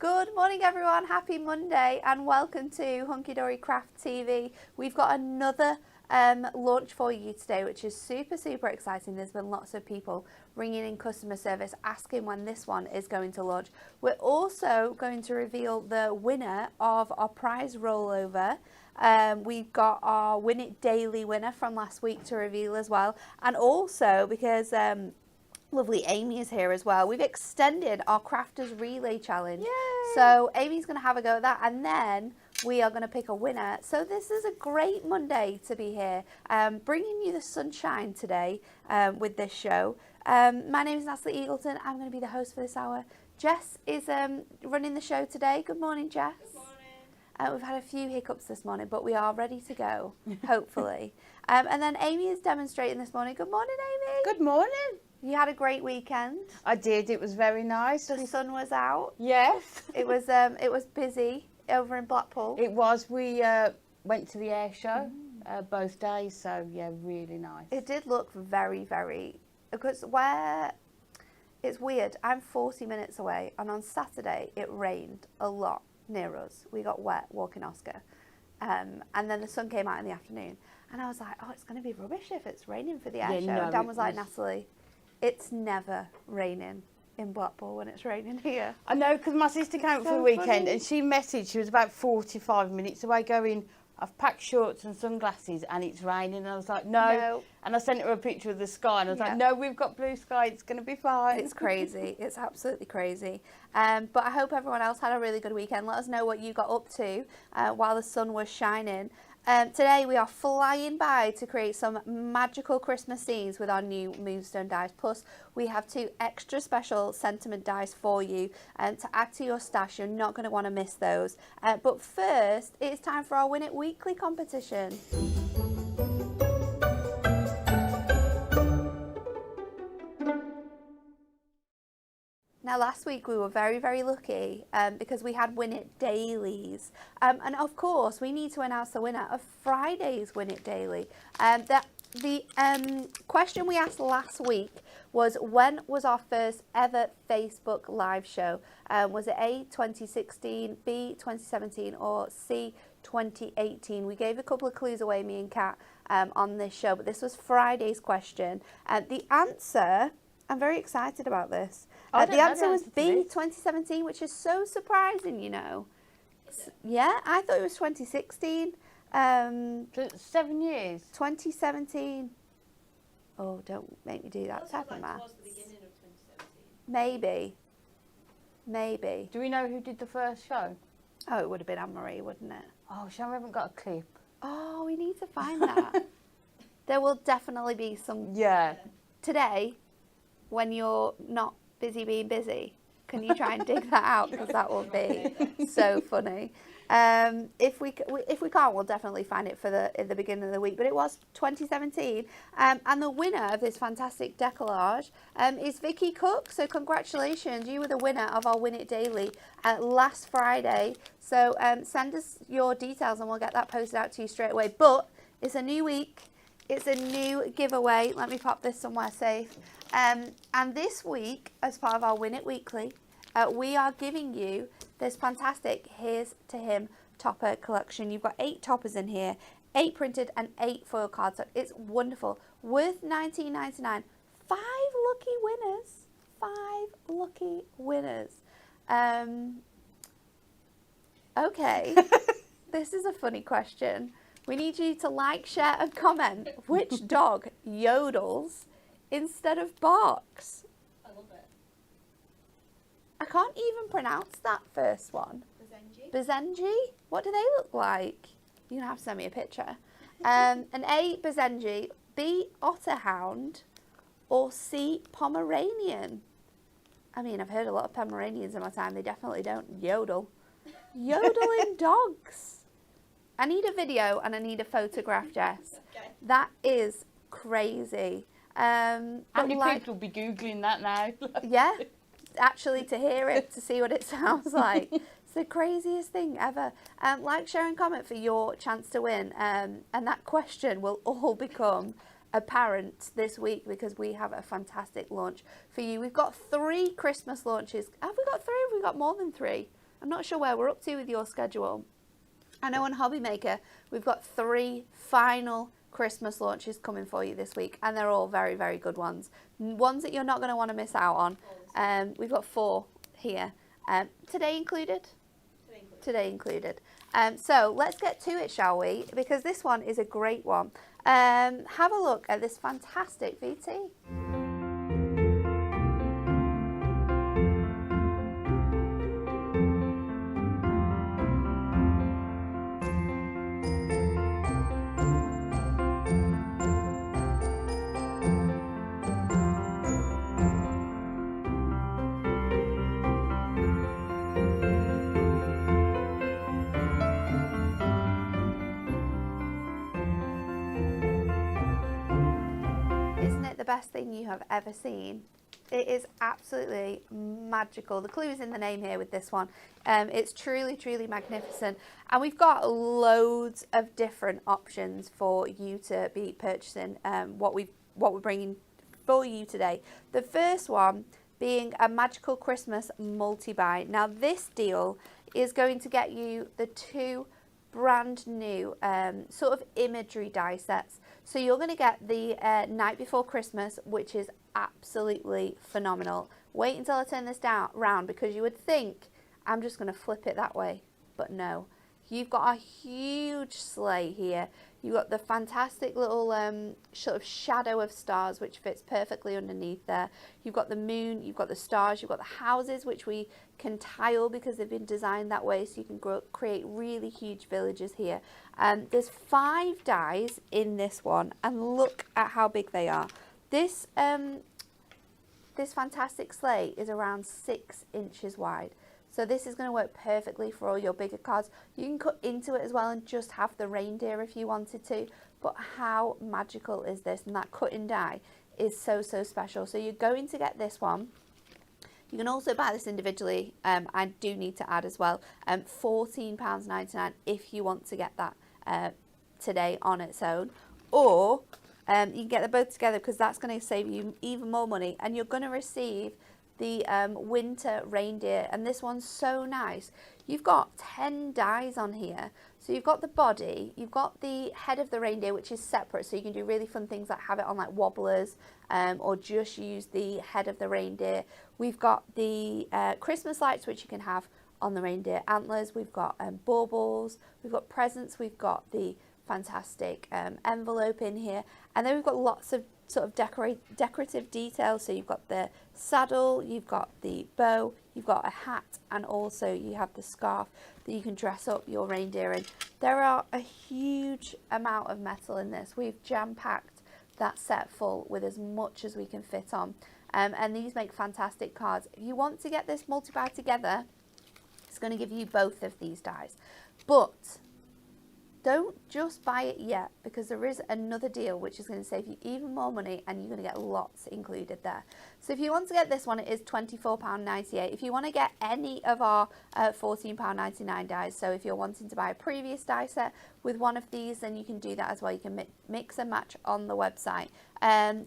Good morning everyone, happy Monday and welcome to Hunky Dory Craft TV. We've got another launch for you today, which is super exciting. There's been lots of people ringing in customer service asking when this one is going to launch. We're also going to reveal the winner of our prize rollover. We've got our Win It Daily winner from last week to reveal as well, and also because lovely Amy is here as well, we've extended our Crafters Relay Challenge. Yay! So Amy's going to have a go at that, and then we are going to pick a winner. So this is a great Monday to be here, bringing you the sunshine today with this show. My name is Natalie Eagleton. I'm going to be the host for this hour. Jess is running the show today. Good morning, Jess. Good morning. We've had a few hiccups this morning, but we are ready to go, hopefully. And then Amy is demonstrating this morning. Good morning, Amy. Good morning. You had a great weekend. I did. It was very nice. The sun was out. Yes. It was busy over in Blackpool. It was. We went to the air show both days, so yeah, really nice. It did look very, because it's weird. I'm 40 minutes away, and on Saturday it rained a lot near us. We got wet walking Oscar, and then the sun came out in the afternoon, and I was like, oh, it's going to be rubbish if it's raining for the air show. No, Dan was like, Natalie, it's never raining in Blackpool when it's raining here. I know, because my sister came for the weekend and she messaged, she was about 45 minutes away going, I've packed shorts and sunglasses and it's raining. And I was like, no. And I sent her a picture of the sky and I was like, no, we've got blue sky, it's going to be fine. It's crazy. It's absolutely crazy. But I hope everyone else had a really good weekend. Let us know what you got up to while the sun was shining. Today we are flying by to create some magical Christmas scenes with our new Moonstone Dies. Plus we have 2 extra special sentiment dies for you to add to your stash. You're not going to want to miss those. But first it's time for our Win It Weekly competition. Now, last week we were very lucky because we had Win It Dailies. And of course, we need to announce the winner of Friday's Win It Daily. The question we asked last week was, when was our first ever Facebook live show? Was it A, 2016, B, 2017, or C, 2018? We gave a couple of clues away, me and Kat, on this show, but this was Friday's question. The answer, I'm very excited about this. The answer was B, 2017, which is so surprising, you know. Yeah, I thought it was 2016. So 7 years. 2017. Oh, don't make me do that type of math. Towards the beginning of 2017. Maybe. Do we know who did the first show? Oh, it would have been Anne-Marie, wouldn't it? Oh, we haven't got a clip. Oh, we need to find that. There will definitely be some. Yeah. Today, when you're not busy being busy, can you try and dig that out, because that will be so funny. If we can't, we'll definitely find it at the beginning of the week. But it was 2017, and the winner of this fantastic decollage is Vicky Cook. So congratulations, you were the winner of our Win It Daily last Friday. So send us your details and we'll get that posted out to you straight away. But it's a new week. It's a new giveaway. Let me pop this somewhere safe. And this week, as part of our Win It Weekly, we are giving you this fantastic Here's to Him topper collection. You've got 8 toppers in here, 8 printed and 8 foil cards. So it's wonderful. Worth $19.99. 5 lucky winners. 5 lucky winners. Okay. This is a funny question. We need you to like, share and comment which dog yodels instead of barks. I love it. I can't even pronounce that first one. Bazenji? What do they look like? You're going to have to send me a picture. An A, Bazenji, B, Otterhound, or C, Pomeranian. I mean, I've heard a lot of Pomeranians in my time. They definitely don't yodel. Yodeling dogs. I need a video and I need a photograph, Jess. Okay. That is crazy. How many people will be Googling that now? Yeah, actually to hear it, to see what it sounds like. It's the craziest thing ever. Like, share and comment for your chance to win. And that question will all become apparent this week because we have a fantastic launch for you. We've got 3 Christmas launches. Have we got 3? Have we got more than 3? I'm not sure where we're up to with your schedule. I know on Hobby Maker we've got 3 final Christmas launches coming for you this week, and they're all very, very good ones. Ones that you're not going to want to miss out on. We've got 4 here. Today included? Today included. So let's get to it, shall we? Because this one is a great one. Have a look at this fantastic VT. The best thing you have ever seen. It is absolutely magical. The clue is in the name here with this one. It's truly, truly magnificent, and we've got loads of different options for you to be purchasing what we're bringing for you today. The first one being a magical Christmas multi-buy. Now this deal is going to get you the 2 brand new sort of imagery die sets. So you're going to get the Night Before Christmas, which is absolutely phenomenal. Wait until I turn this round, because you would think I'm just going to flip it that way, but no. You've got a huge sleigh here. You've got the fantastic little sort of shadow of stars, which fits perfectly underneath there. You've got the moon, you've got the stars, you've got the houses, which we can tile because they've been designed that way, so you can create really huge villages here. There's 5 dies in this one, and look at how big they are. This fantastic sleigh is around 6 inches wide. So this is going to work perfectly for all your bigger cards. You can cut into it as well and just have the reindeer if you wanted to. But how magical is this? And that cut and die is so, so special. So you're going to get this one. You can also buy this individually. I do need to add as well, £14.99 if you want to get that today on its own. Or you can get them both together, because that's going to save you even more money. And you're going to receive the winter reindeer, and this one's so nice. You've got 10 dies on here. So you've got the body, you've got the head of the reindeer, which is separate, so you can do really fun things like have it on like wobblers, or just use the head of the reindeer. We've got the Christmas lights, which you can have on the reindeer antlers. We've got baubles, we've got presents, we've got the fantastic envelope in here, and then we've got lots of sort of decorative details. So you've got the saddle, you've got the bow, you've got a hat, and also you have the scarf that you can dress up your reindeer in. There are a huge amount of metal in this. We've jam-packed that set full with as much as we can fit on, and these make fantastic cards. If you want to get this multi-buy together, it's going to give you both of these dies, but don't just buy it yet, because there is another deal which is going to save you even more money, and you're going to get lots included there. So if you want to get this one, it is £24.98. If you want to get any of our £14.99 dies, so if you're wanting to buy a previous die set with one of these, then you can do that as well. You can mix and match on the website.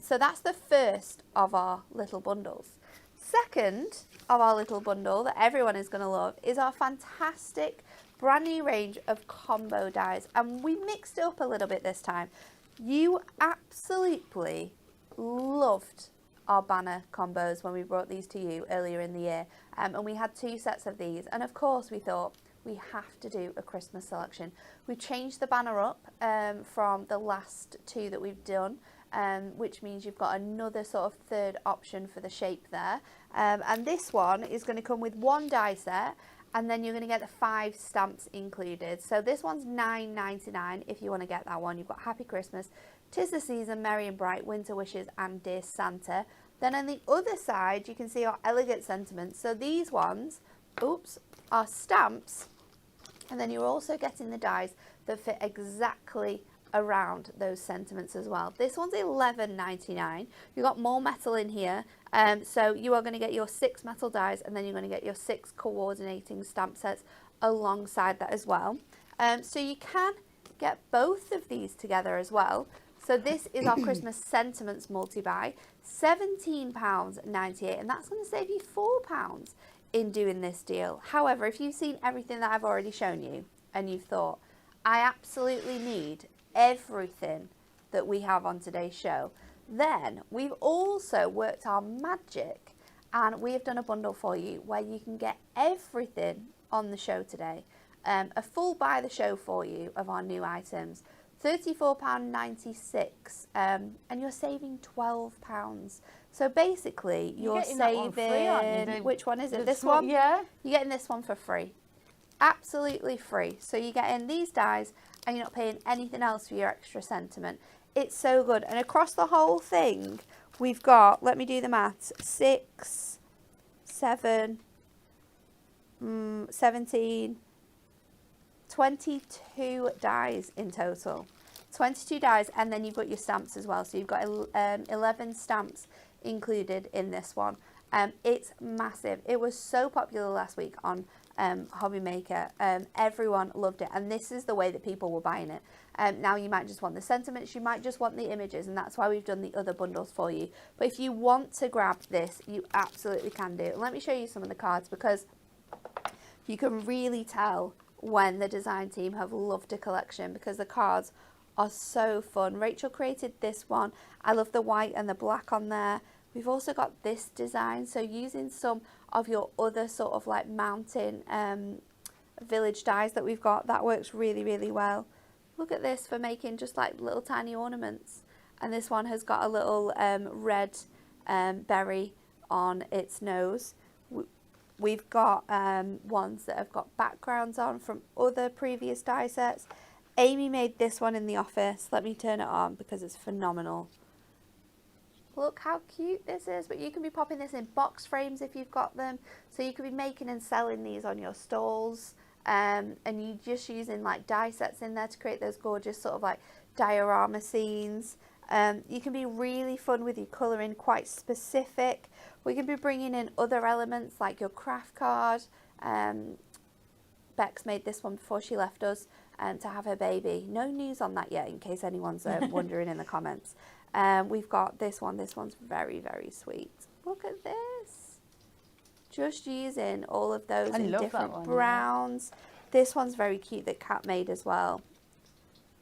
So that's the first of our little bundles. Second of our little bundle that everyone is going to love is our fantastic brand new range of combo dies, and we mixed it up a little bit this time. You absolutely loved our banner combos when we brought these to you earlier in the year, and we had 2 sets of these, and of course we thought we have to do a Christmas selection. We changed the banner up from the last 2 that we've done, which means you've got another sort of third option for the shape there, and this one is going to come with 1 die set, and then you're going to get the 5 stamps included. So this one's £9.99 if you want to get that one. You've got Happy Christmas, 'Tis the Season, Merry and Bright, Winter Wishes, and Dear Santa. Then on the other side, you can see our Elegant Sentiments. So these ones, are stamps, and then you're also getting the dies that fit exactly around those sentiments as well. This one's £11.99. You've got more metal in here, so you are going to get your 6 metal dies, and then you're going to get your 6 coordinating stamp sets alongside that as well. So you can get both of these together as well. So this is our Christmas sentiments multi-buy, £17.98, and that's going to save you £4 in doing this deal. However, if you've seen everything that I've already shown you and you've thought, I absolutely need everything that we have on today's show, then we've also worked our magic and we have done a bundle for you where you can get everything on the show today. A full buy the show for you of our new items, £34.96, and you're saving £12. So basically, you're saving. Free, aren't you? Which one is it? This one? Yeah. You're getting this one for free. Absolutely free. So you're getting these dies and you're not paying anything else for your extra sentiment. It's so good. And across the whole thing, we've got, let me do the maths, 6, 7, 17, 22 dies in total. 22 dies, and then you've got your stamps as well. So you've got 11 stamps included in this one. It's massive. It was so popular last week on Hobby Maker. Everyone loved it, and this is the way that people were buying it. Now you might just want the sentiments, you might just want the images, and that's why we've done the other bundles for you. But if you want to grab this, you absolutely can do it. Let me show you some of the cards, because you can really tell when the design team have loved a collection, because the cards are so fun. Rachel created this one. I love the white and the black on there. We've also got this design, so using some of your other sort of like mountain village dies that we've got, that works really, really well. Look at this for making just like little tiny ornaments. And this one has got a little red berry on its nose. We've got ones that have got backgrounds on from other previous die sets. Amy made this one in the office. Let me turn it on because it's phenomenal. Look how cute this is, but you can be popping this in box frames if you've got them. So you could be making and selling these on your stalls, and you just using like die sets in there to create those gorgeous sort of like diorama scenes. You can be really fun with your colouring, quite specific. We can be bringing in other elements like your craft card. Bex made this one before she left us to have her baby. No news on that yet, in case anyone's wondering in the comments. We've got this one. This one's very, very sweet. Look at this. Just using all of those in different browns. Yeah. This one's very cute that Kat made as well.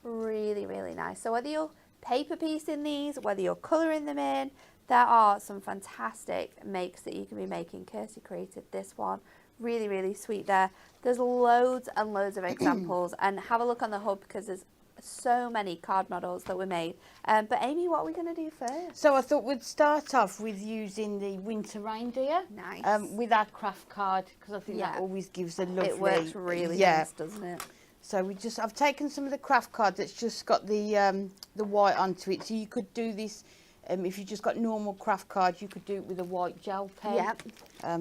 Really, really nice. So whether you're paper piecing these, whether you're colouring them in, there are some fantastic makes that you can be making. Kirsty created this one. Really, really sweet there. There's loads and loads of examples, and have a look on the hub because there's so many card models that were made. But Amy, what are we going to do first? So I thought we'd start off with using the winter reindeer. Nice. With our craft card, because I think that always gives a lovely... It works really nice, doesn't it? So I've taken some of the craft card that's just got the white onto it. So you could do this, if you just got normal craft card, you could do it with a white gel pen. Yep.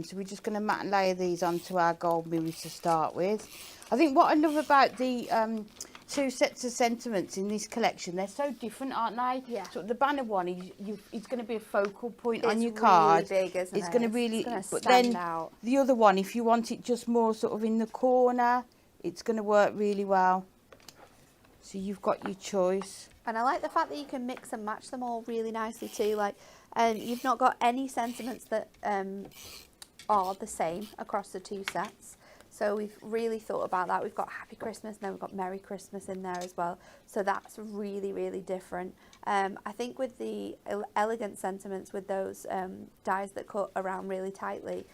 So we're just going to matte and layer these onto our gold mirrors to start with. I think what I love about the 2 sets of sentiments in this collection, they're so different, aren't they? Yeah. So the banner one, it's going to be a focal point on your card. It's really big, isn't it? It's going to really, but then out. The other one, if you want it just more sort of in the corner, it's going to work really well. So you've got your choice. And I like the fact that you can mix and match them all really nicely too. Like, you've not got any sentiments that are the same across the 2 sets. So we've really thought about that. We've got Happy Christmas, and then we've got Merry Christmas in there as well. So that's really, really different. I think with the elegant sentiments, with those dies that cut around really tightly,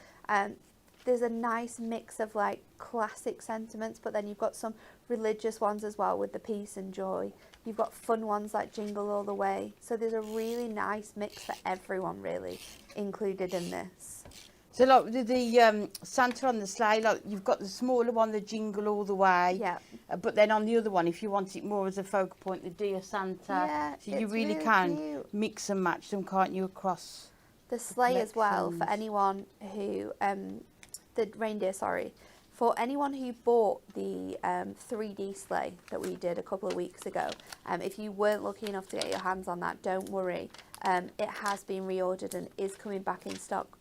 there's a nice mix of like classic sentiments, but then you've got some religious ones as well with the peace and joy. You've got fun ones like Jingle All the Way. So there's a really nice mix for everyone really included in this. So like the Santa on the sleigh, like you've got the smaller one, the Jingle All the Way. Yeah. But then on the other one, if you want it more as a focal point, the Dear Santa. Yeah, so you really can mix and match them, can't you, across the sleigh as well for anyone who the reindeer, sorry. For anyone who bought the 3D sleigh that we did a couple of weeks ago, if you weren't lucky enough to get your hands on that, don't worry. It has been reordered and is coming back in stock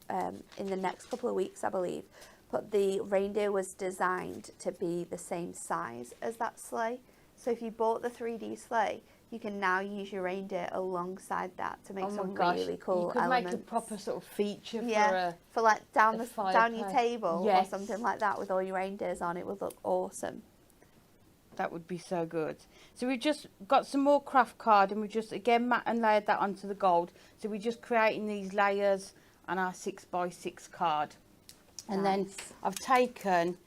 in the next couple of weeks, I believe. But the reindeer was designed to be the same size as that sleigh. So if you bought the 3D sleigh, you can now use your reindeer alongside that to make Oh my some gosh, really cool you could elements. make a proper sort of feature for like down a your fireplace. table Yes. or something like that with all your reindeers on. It would look awesome. That would be so good. So we've just got some more craft card, and we just again mat and layered that onto the gold. So we're just creating these layers on our 6x6 card. And then I've taken,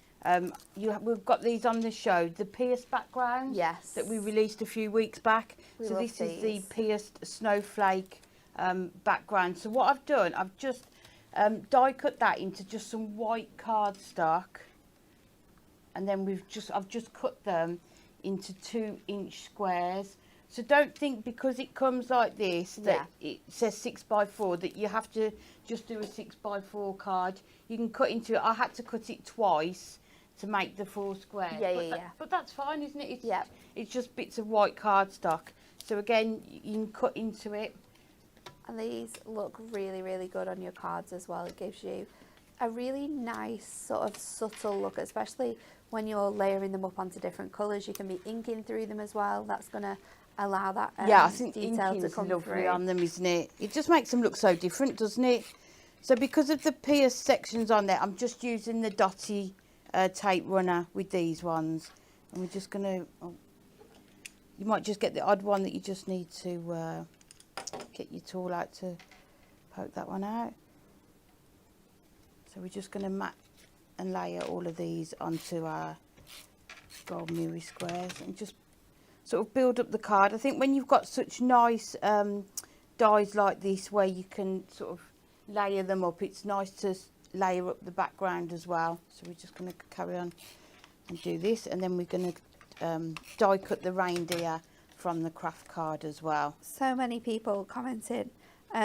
we've got these on the show, the pierced backgrounds that we released a few weeks back. So this is the pierced snowflake background. So what I've done, I've just die cut that into just some white cardstock. And then I've just cut them into 2-inch squares. So don't think because it comes like this that it says 6x4 that you have to just do a 6x4 card. You can cut into it. I had to cut it twice to make the 4 squares. But that's fine, isn't it? It's just bits of white cardstock. So again, you can cut into it. And these look really, really good on your cards as well. It gives you a really nice sort of subtle look, especially when you're layering them up onto different colours. You can be inking through them as well. That's going to allow that I think detail to come lovely through on them, isn't it? It just makes them look so different, doesn't it? So because of the pierced sections on there, I'm just using the dotty tape runner with these ones. And we're just going to, you might just get the odd one that you just need to get your tool out to poke that one out. So we're just going to mat and layer all of these onto our gold mirror squares and just sort of build up the card. I think when you've got such nice dies like this where you can sort of layer them up, it's nice to layer up the background as well. So we're just going to carry on and do this, and then we're going to die cut the reindeer from the craft card as well. So many people commented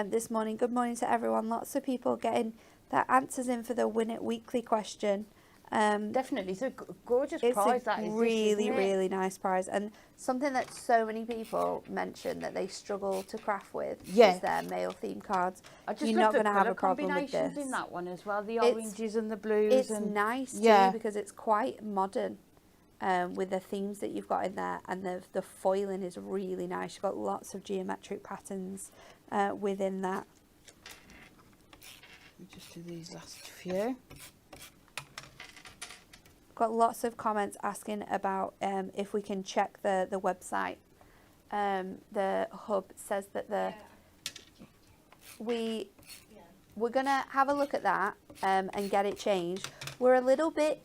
this morning. Good morning to everyone. Lots of people getting their answers in for the Win It Weekly question. Definitely, it's a gorgeous prize. That is really, really nice prize, and something that so many people mention that they struggle to craft with is their male theme cards. You're not going to have a problem with this. In that one as well, the oranges and the blues. It's nice too because it's quite modern with the themes that you've got in there, and the foiling is really nice. You've got lots of geometric patterns within that. Let me just do these last few. Got lots of comments asking about if we can check the website. The hub says that we're gonna have a look at that and get it changed. We're a little bit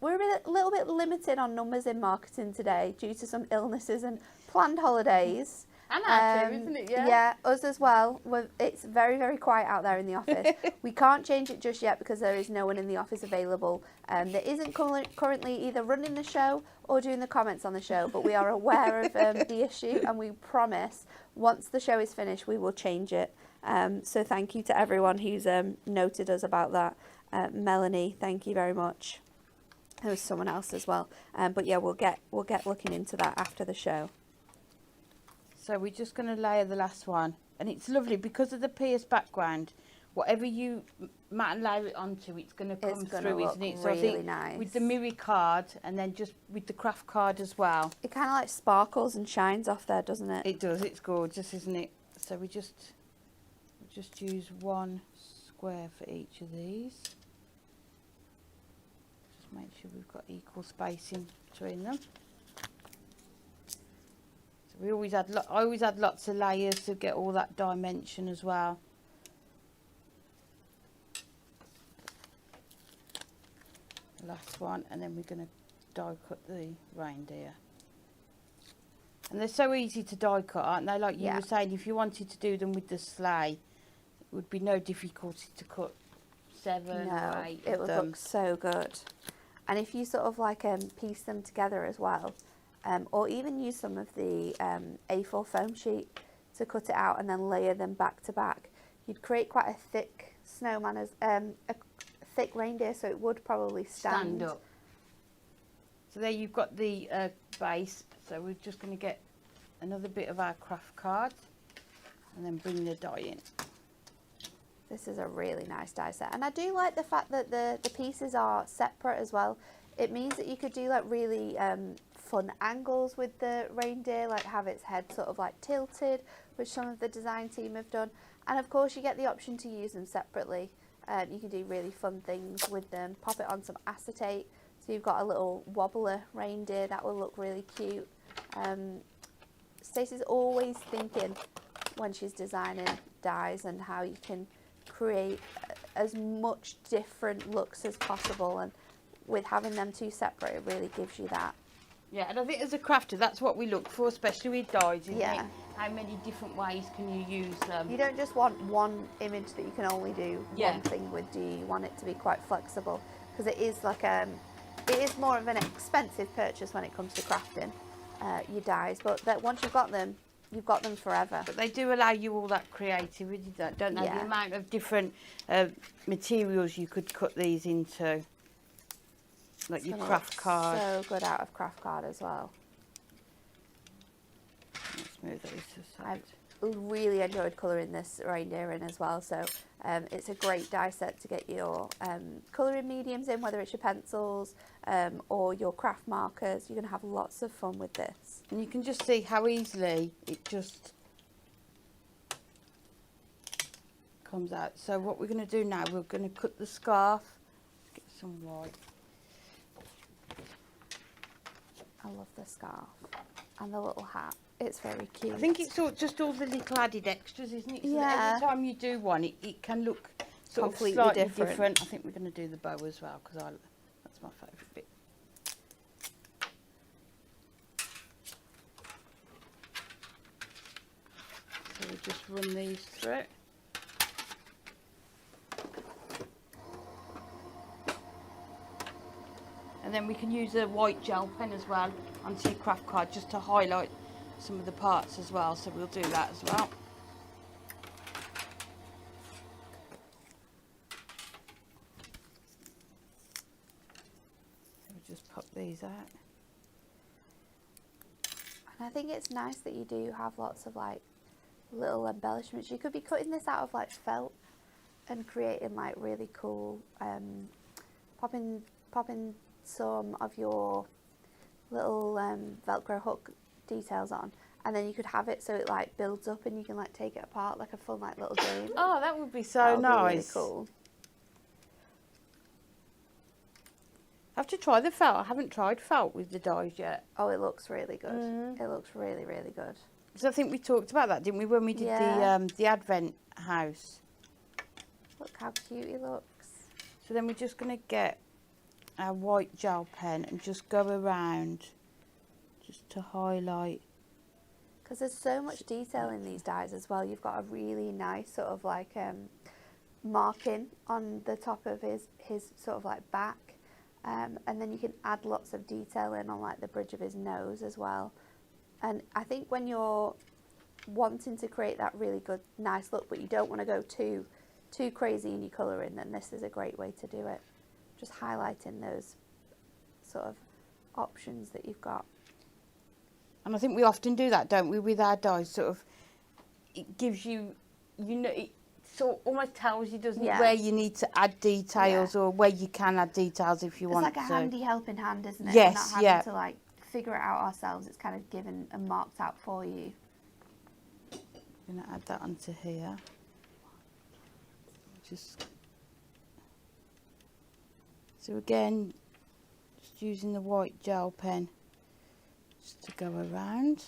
limited on numbers in marketing today due to some illnesses and planned holidays. And our too, isn't it? Yeah, us as well. It's very, very quiet out there in the office. We can't change it just yet because there is no one in the office available. That isn't currently either running the show or doing the comments on the show, but we are aware of the issue, and we promise once the show is finished, we will change it. So thank you to everyone who's noted us about that. Melanie, thank you very much. There was someone else as well. But yeah, we'll get looking into that after the show. So we're just going to layer the last one, and it's lovely because of the pierced background. Whatever you mat and layer it onto, it's going to come through, isn't it? So really I think nice. with the mirror card, and then just with the craft card as well. It kind of like sparkles and shines off there, doesn't it? It does. It's gorgeous, isn't it? So we just use one square for each of these. Just make sure we've got equal spacing between them. I always add lots of layers to get all that dimension as well. Last one, and then we're going to die cut the reindeer. And they're so easy to die cut, aren't they? Like you were saying, if you wanted to do them with the sleigh, it would be no difficulty to cut 7 or 8 it would look so good. And if you sort of like piece them together as well, or even use some of the A4 foam sheet to cut it out and then layer them back to back, you'd create quite a thick snowman, as a thick reindeer, so it would probably stand up. So there you've got the base. So we're just going to get another bit of our craft card and then bring the die in. This is a really nice die set, and I do like the fact that the pieces are separate as well. It means that you could do like really fun angles with the reindeer, like have its head sort of like tilted, which some of the design team have done. And of course you get the option to use them separately. You can do really fun things with them. Pop it on some acetate, so you've got a little wobbler reindeer that will look really cute. Stacey's always thinking when she's designing dies and how you can create as much different looks as possible, and with having them two separate it really gives you that. Yeah, and I think as a crafter that's what we look for, especially with dies, isn't Yeah. it? How many different ways can you use them? You don't just want one image that you can only do Yeah. one thing with, do you? You want it to be quite flexible, because it is like it is more of an expensive purchase when it comes to crafting your dies, but that once you've got them forever. But they do allow you all that creativity, don't they? Yeah. The amount of different materials you could cut these into, like your craft card. So good out of craft card as well. Let's move those aside. I've really enjoyed colouring this reindeer in as well, so it's a great die set to get your colouring mediums in, whether it's your pencils or your craft markers. You're going to have lots of fun with this. And you can just see how easily it just comes out. So what we're going to do now, we're going to cut the scarf. Get some white. I love the scarf and the little hat. It's very cute. I think it's just all the little added extras, isn't it? So that Yeah. every time you do one, it can look sort Completely of slightly different. I think we're going to do the bow as well, because that's my favourite bit. So we just run these through. And then we can use a white gel pen as well onto your craft card just to highlight some of the parts as well, so we'll do that as well. So we'll just pop these out. And I think it's nice that you do have lots of like little embellishments. You could be cutting this out of like felt and creating like really cool, popping some of your little Velcro hook details on, and then you could have it so it like builds up and you can like take it apart like a fun like little game. Oh, that would be so That would nice. be really cool. I have to try the felt. I haven't tried felt with the dies yet. Oh, it looks really good. It looks really, really good. So I think we talked about that, didn't we, when we did the Advent house. Look how cute he looks. So then we're just going to get our white gel pen and just go around just to highlight. Because there's so much detail in these dies as well. You've got a really nice sort of like marking on the top of his sort of like back. And then you can add lots of detail in on like the bridge of his nose as well. And I think when you're wanting to create that really good, nice look, but you don't want to go too crazy in your colouring, then this is a great way to do it. Just highlighting those sort of options that you've got. And I think we often do that, don't we, with our dies? Sort of, it gives you, it sort of almost tells you, doesn't it, where you need to add details or where you can add details if you want to. It's like a handy helping hand, isn't it? Yes, We're not having to like figure it out ourselves. It's kind of given and marked out for you. I'm going to add that onto here. So again, just using the white gel pen just to go around.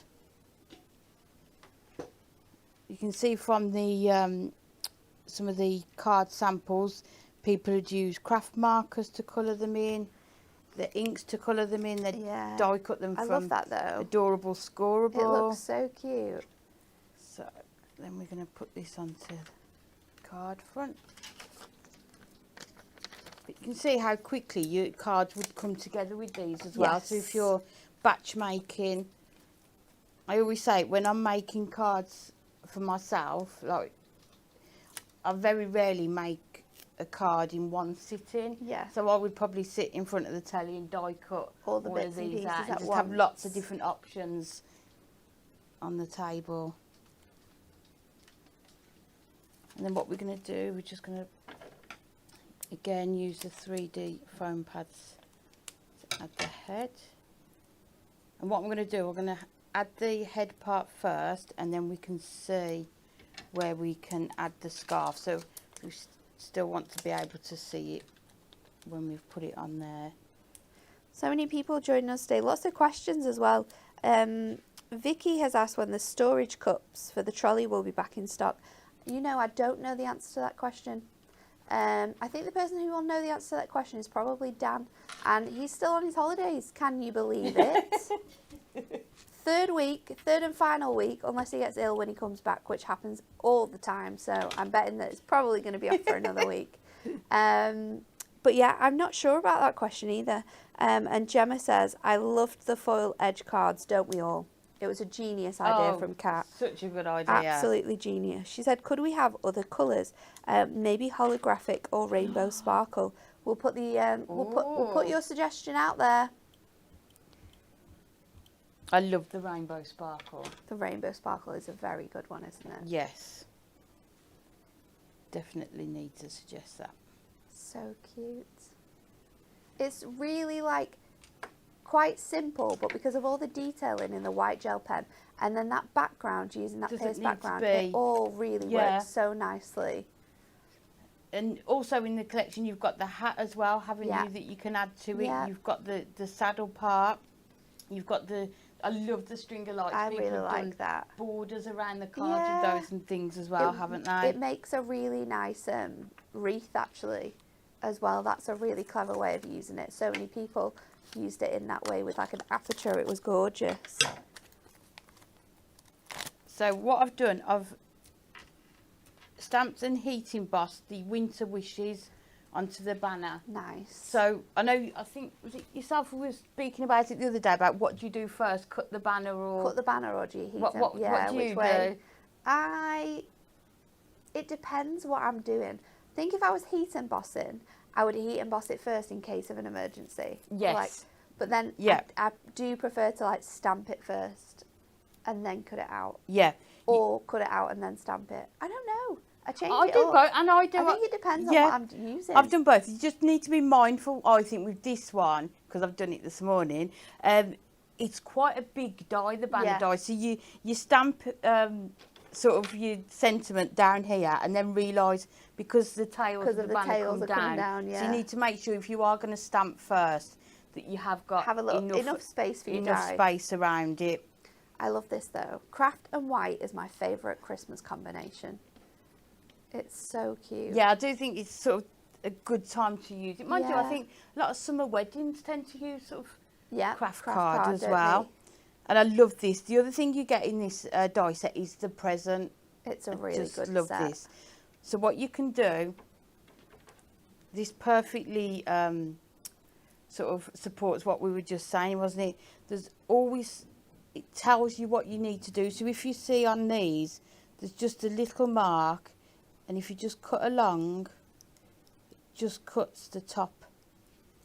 You can see from the some of the card samples, people had used craft markers to colour them in, the inks to colour them in, they die cut them from love that though. adorable scoreable. It looks so cute. So then we're going to put this onto the card front. But you can see how quickly your cards would come together with these as well. So if you're batch making, I always say when I'm making cards for myself, like I very rarely make a card in one sitting. Yeah. So I would probably sit in front of the telly and die cut all the bits of and these pieces out at and just once. have lots of different options on the table. And then what we're going to do, we're just going to again use the 3D foam pads add the head. And what I'm going to do, we're going to add the head part first, and then we can see where we can add the scarf. So we still want to be able to see it when we've put it on there. So many people joining us today. Lots of questions as well. Vicky has asked when the storage cups for the trolley will be back in stock. You know, I don't know the answer to that question. I think the person who will know the answer to that question is probably Dan, and he's still on his holidays. Can you believe it? Third and final week, unless he gets ill when he comes back, which happens all the time. So I'm betting that it's probably going to be off for another week. But yeah, I'm not sure about that question either. And Gemma says, I loved the foil edge cards, don't we all? It was a genius idea from Kat. Such a good idea. Absolutely genius. She said, could we have other colours? Maybe holographic or rainbow sparkle. We'll put the we'll put your suggestion out there. I love the rainbow sparkle. The rainbow sparkle is a very good one, isn't it? Yes. Definitely need to suggest that. So cute. It's really like quite simple, but because of all the detailing in the white gel pen and then that background, using that pierced background, it all really works so nicely. And also in the collection you've got the hat as well, haven't you, that you can add to it. You've got the saddle part. You've got the, I love the string of lights. I People really have like done that. Borders around the cards with those and things as well, haven't they? It makes a really nice wreath actually as well. That's a really clever way of using it. So many people used it in that way with like an aperture. It was gorgeous. So what I've done, I've stamped and heat embossed the winter wishes onto the banner. Nice. So I know, I think, was it yourself who was speaking about it the other day, about what do you do first, cut the banner or... Cut the banner or do you heat what do you do? It depends what I'm doing. I think if I was heat embossing, I would heat emboss it first in case of an emergency. Yes. But then I do prefer to like stamp it first and then cut it out. Yeah. Or cut it out and then stamp it. I don't know. I change it up. I do both, and I do. I think it depends on what I'm using. I've done both. You just need to be mindful, I think, with this one, because I've done it this morning. It's quite a big die, the banner die. So you stamp sort of your sentiment down here and then realise because the tails of the banner come down. So you need to make sure if you are going to stamp first that you have got enough space for your enough die. space around it. I love this though. Craft and white is my favourite Christmas combination. It's so cute. Yeah, I do think it's sort of a good time to use it. Mind you, I think a lot of summer weddings tend to use sort of craft card as well. And I love this. The other thing you get in this die set is the present. It's a really good set. I just love this. So what you can do, this perfectly sort of supports what we were just saying, wasn't it? There's always, it tells you what you need to do. So if you see on these, there's just a little mark, and if you just cut along, it just cuts the top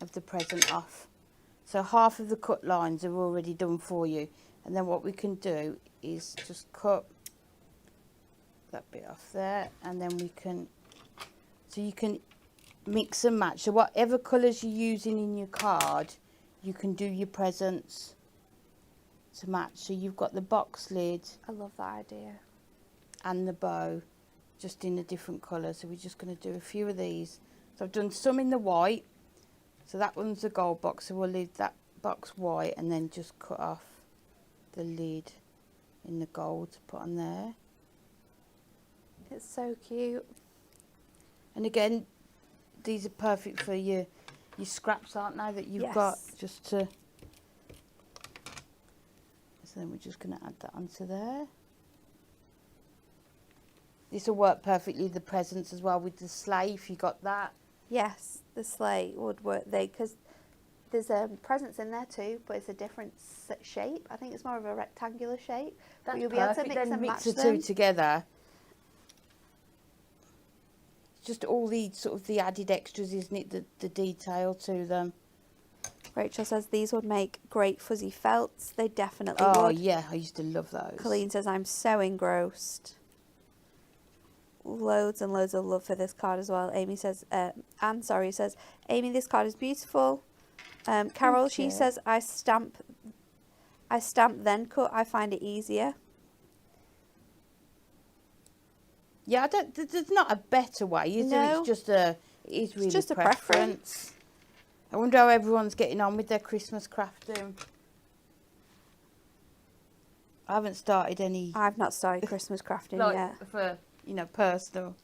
of the present off. So half of the cut lines are already done for you. And then what we can do is just cut that bit off there, and then we can, so you can mix and match. So whatever colours you're using in your card, you can do your presents to match. So you've got the box lid. I love that idea. And the bow, just in a different colour. So we're just going to do a few of these. So I've done some in the white. So that one's a gold box, so we'll leave that box white and then just cut off the lid in the gold to put on there. It's so cute. And again, these are perfect for your scraps, aren't they, that you've got just to... So then we're just going to add that onto there. This will work perfectly, the presents as well, with the sleigh, if you got that. Yes, the sleigh would work because there's presents in there too, but it's a different shape. I think it's more of a rectangular shape. That's but you'll perfect. Be able to mix the two together. Just all the sort of the added extras, isn't it? The detail to them. Rachel says these would make great fuzzy felts. They definitely would. Oh yeah, I used to love those. Colleen says I'm so engrossed. Loads and loads of love for this card as well. Amy says, Anne says, Amy, this card is beautiful. Carol, she you. says, I stamp then cut. I find it easier. Yeah, there's not a better way, is there? No. It's just it is really Just a preference. I wonder how everyone's getting on with their Christmas crafting. I haven't started any. I've not started Christmas crafting like yet. for personal.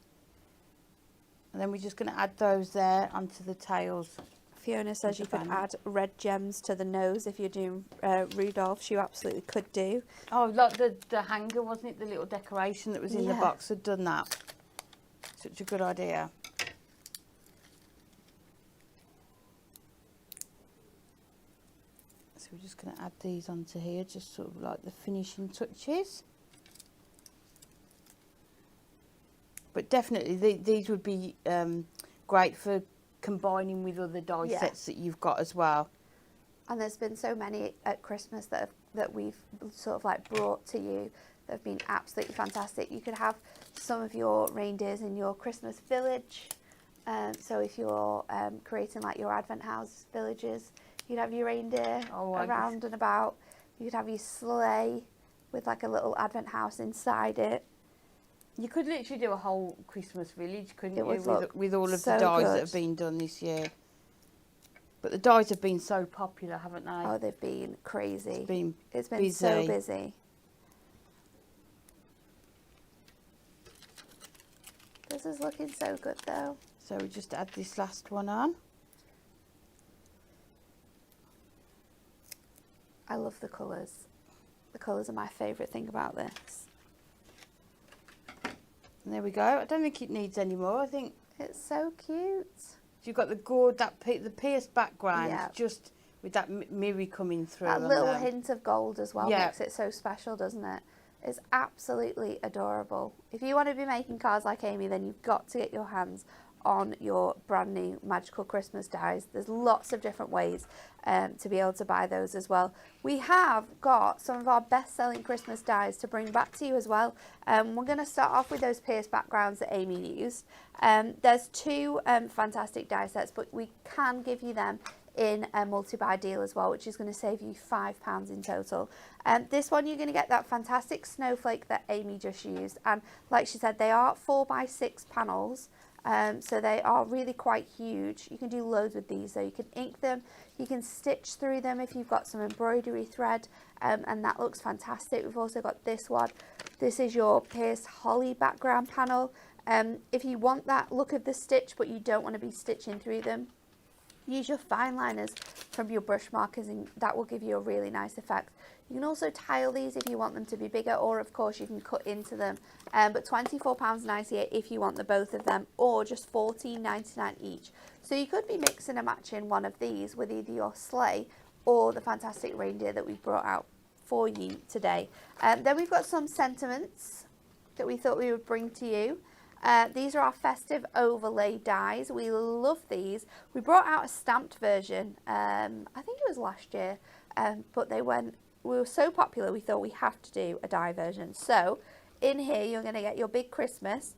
And then we're just going to add those there onto the tails. Fiona says you could banner. add red gems to the nose if you're doing Rudolph. You absolutely could do. Oh, like the hanger, wasn't it? The little decoration that was in the Yeah. box had done that. Such a good idea. So we're just going to add these onto here, just sort of like the finishing touches. But definitely these would be great for combining with other die Yeah. sets that you've got as well. And there's been so many at Christmas that we've sort of like brought to you that have been absolutely fantastic. You could have some of your reindeers in your Christmas village. So if you're creating like your Advent house villages, you'd have your reindeer around and about. You could have your sleigh with like a little Advent house inside it. You could literally do a whole Christmas village, couldn't you, with all of so the dies that good. have been done this year. But the dies have been so popular, haven't they? Oh, they've been crazy. It's been busy. so busy. This is looking so good though. So we just add this last one on. I love the colours. The colours are my favourite thing about this. And there we go. I don't think it needs any more. I think It's so cute. you've got the gold, the pierced background, Yeah. just with that mirror coming through. That on little them. hint of gold as well Yeah. makes it so special, doesn't it? It's absolutely adorable. If you want to be making cards like Amy, then you've got to get your hands on your brand new magical Christmas dies. There's lots of different ways to be able to buy those as well. We have got some of our best-selling Christmas dies to bring back to you as well. We're going to start off with those pierced backgrounds that Amy used. There's two fantastic die sets, but we can give you them in a multi-buy deal as well, which is going to save you £5 in total. This one you're going to get that fantastic snowflake that Amy just used, and like she said, they are 4x6 panels. So they are really quite huge. You can do loads with these. So you can ink them, you can stitch through them if you've got some embroidery thread, and that looks fantastic. We've also got this one. This is your pierced holly background panel. If you want that look of the stitch but you don't want to be stitching through them, use your fine liners from your brush markers and that will give you a really nice effect. You can also tile these if you want them to be bigger, or of course you can cut into them. But £24.98 if you want the both of them, or just $14.99 each. So you could be mixing and matching one of these with either your sleigh or the fantastic reindeer that we brought out for you today. Then we've got some sentiments that we thought we would bring to you. These are our festive overlay dies. We love these. We brought out a stamped version, I think it was last year, but we were so popular we thought we have to do a die version. So in here you're going to get your big Christmas,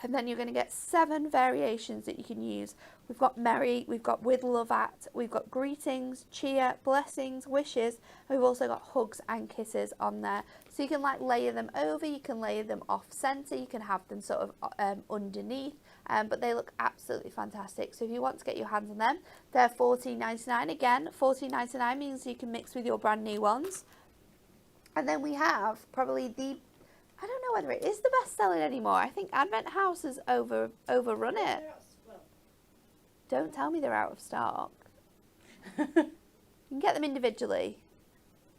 and then you're going to get 7 variations that you can use. We've got merry, we've got with love at, we've got greetings, cheer, blessings, wishes, and we've also got hugs and kisses on there. So you can like layer them over, you can layer them off center, you can have them sort of underneath, but they look absolutely fantastic. So if you want to get your hands on them, they're $14.99. Again, $14.99 means you can mix with your brand new ones. And then we have probably I don't know whether it is the best selling anymore. I think Advent House has overrun it. Don't tell me they're out of stock. You can get them individually.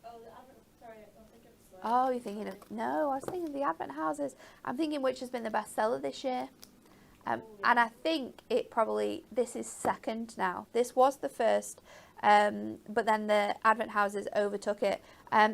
Oh, the Advent, sorry, I don't think it's like... Oh, you're thinking of... No, I was thinking of the Advent houses. I'm thinking which has been the best seller this year. And I think this is second now. This was the first, but then the Advent houses overtook it.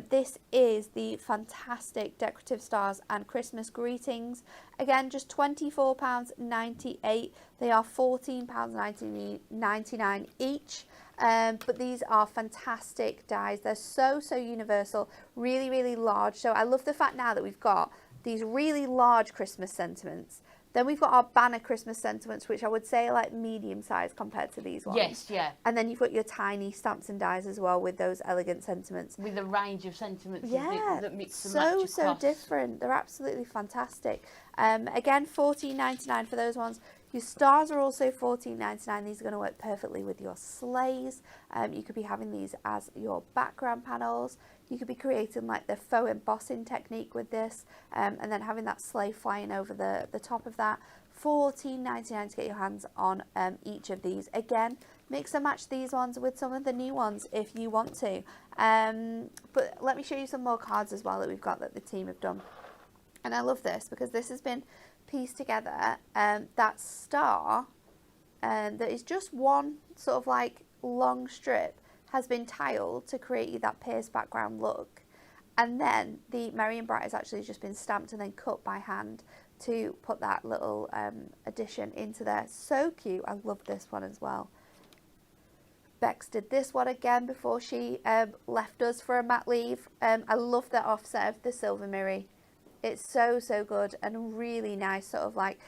This is the fantastic decorative stars and Christmas greetings. Again, just £24.98. They are £14.99 each. But these are fantastic dies. They're so universal, really large. So I love the fact now that we've got these really large Christmas sentiments, Then we've got our banner Christmas sentiments, which I would say are like medium size compared to these ones. Yes, yeah. And then you've got your tiny stamps and dies as well with those elegant sentiments. With a range of sentiments that mix and match across. So different. They're absolutely fantastic. Again, $14.99 for those ones. Your stars are also $14.99. These are going to work perfectly with your sleighs. You could be having these as your background panels. You could be creating like the faux embossing technique with this, and then having that sleigh flying over the top of that. $14.99 to get your hands on each of these. Again, mix and match these ones with some of the new ones if you want to. But let me show you some more cards as well that we've got that the team have done. And I love this because this has been pieced together. That star that is just one sort of like long strip has been tiled to create you that pierced background look. And then the Merry and Bright has actually just been stamped and then cut by hand to put that little addition into there. So cute. I love this one as well. Bex did this one again before she left us for a mat leave. I love the offset of the silver mirror. It's so good and really nice sort of like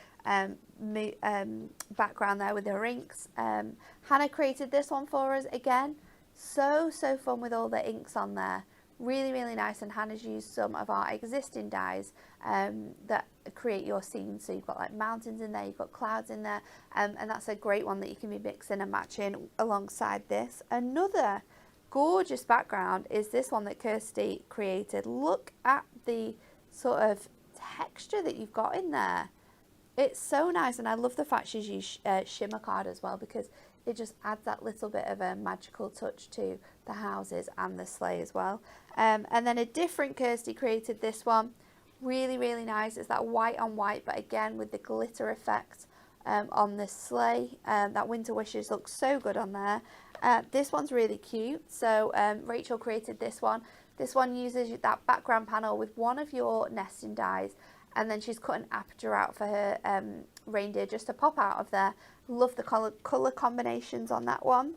background there with her inks. Hannah created this one for us again. So fun with all the inks on there. Really nice, and Hannah's used some of our existing dies that create your scene. So you've got like mountains in there, you've got clouds in there, and that's a great one that you can be mixing and matching alongside this. Another gorgeous background is this one that Kirsty created. Look at the sort of texture that you've got in there. It's so nice, and I love the fact she's used shimmer card as well, because it just adds that little bit of a magical touch to the houses and the sleigh as well. And then a different Kirsty created this one. Really nice. It's that white on white, but again with the glitter effect on the sleigh. That Winter Wishes looks so good on there. This one's really cute. So Rachel created this one. This one uses that background panel with one of your nesting dies, and then she's cut an aperture out for her reindeer just to pop out of there. Love the colour combinations on that one.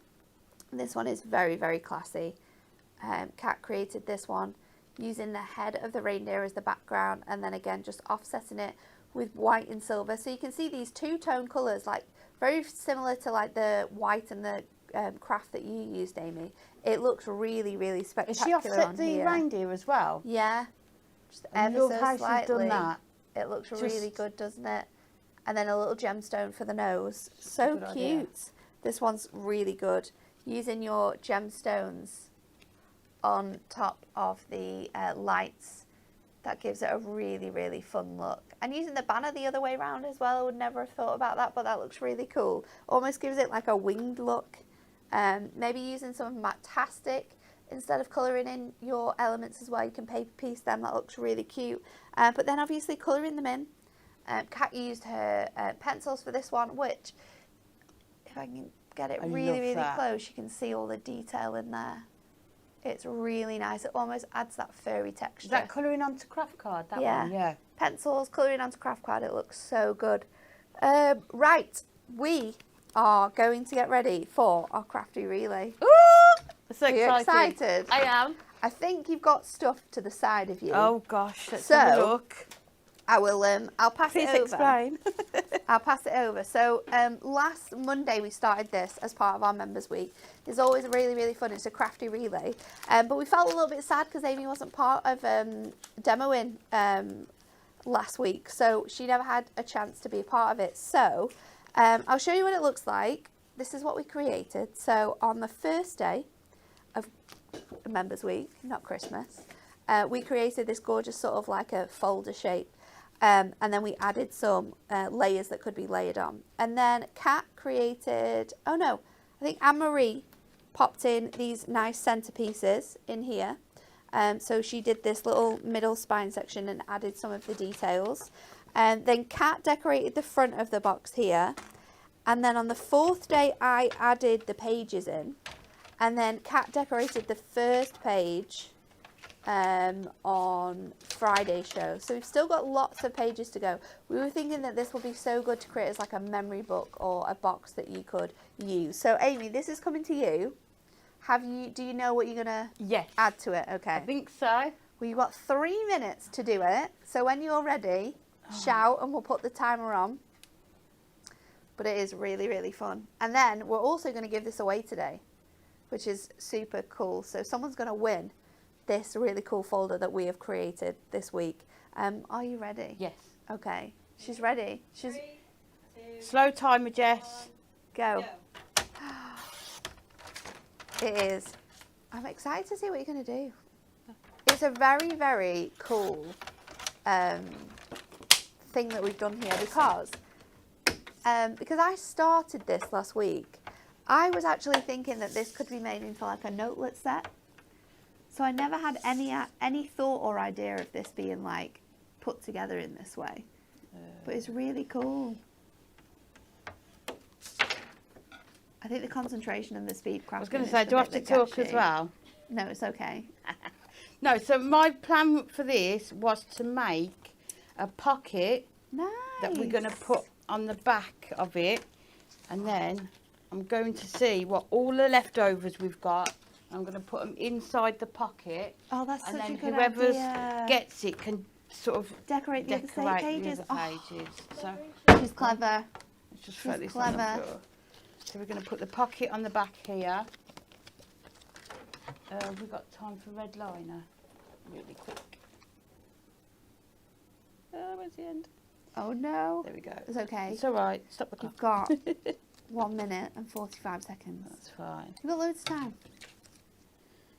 This one is very classy. Kat created this one using the head of the reindeer as the background, and then again just offsetting it with white and silver. So you can see these two-tone colours, like very similar to like the white and the craft that you used, Amy. It looks really spectacular. Has she offset on the here. reindeer as well? Yeah, just I ever love so how slightly. she's done that. It looks really good, doesn't it? And then a little gemstone for the nose. So Good cute. idea. This one's really good. Using your gemstones on top of the lights, that gives it a really fun look. And using the banner the other way around as well, I would never have thought about that, but that looks really cool. Almost gives it like a winged look. Maybe using some of Matastic instead of colouring in your elements as well. You can paper piece them. That looks really cute. But then obviously colouring them in. Kat used her pencils for this one, which, if I can get it really close, you can see all the detail in there. It's really nice. It almost adds that furry texture. Is that colouring onto craft card, that one? Yeah. Pencils, colouring onto craft card. It looks so good. Right, we are going to get ready for our crafty relay. Ooh! So Are you excited? I am. I think you've got stuff to the side of you. Oh gosh, let's have a look. I will. I'll pass it over. Please explain. I'll pass it over. So last Monday we started this as part of our Members Week. It's always really fun. It's a crafty relay. But we felt a little bit sad because Amy wasn't part of demoing last week, so she never had a chance to be a part of it. So I'll show you what it looks like. This is what we created. So on the first day of Members Week, not Christmas, we created this gorgeous sort of like a folder shape. And then we added some layers that could be layered on. And then Kat created, I think Anne-Marie popped in these nice centerpieces in here. So she did this little middle spine section and added some of the details. And then Kat decorated the front of the box here. And then on the fourth day, I added the pages in. And then Kat decorated the first page on Friday's show. So we've still got lots of pages to go. We were thinking that this would be so good to create as like a memory book or a box that you could use. So Amy, this is coming to you. Do you know what you're gonna add to it? Okay. I think so. Well, you've got 3 minutes to do it. So when you're ready, shout and we'll put the timer on. But it is really, really fun. And then we're also going to give this away today, which is super cool. So someone's going to win this really cool folder that we have created this week. Are you ready? Yes. Okay. She's ready. She's 3, 2, Slow timer, Jess. go. go. It is. I'm excited to see what you're going to do. It's a very, very cool thing that we've done here because I started this last week. I was actually thinking that this could be made into like a notelet set. So I never had any thought or idea of this being like put together in this way. But it's really cool. I think the concentration and the speed crafting. I was going to say, do I have to talk as well? No, it's okay. No, so my plan for this was to make a pocket that we're going to put on the back of it, and then I'm going to see what all the leftovers we've got. I'm going to put them inside the pocket. Oh, that's such a good and then whoever idea. gets it can sort of Decorate the other pages. So She's clever. let's just She's throw this on the clever. floor. So we're going to put the pocket on the back here. We've got time for red liner. Really quick. Where's the end? Oh no. There we go. It's okay. It's all right. Stop the You've clock. got 1 minute and 45 seconds. That's fine. You've got loads of time.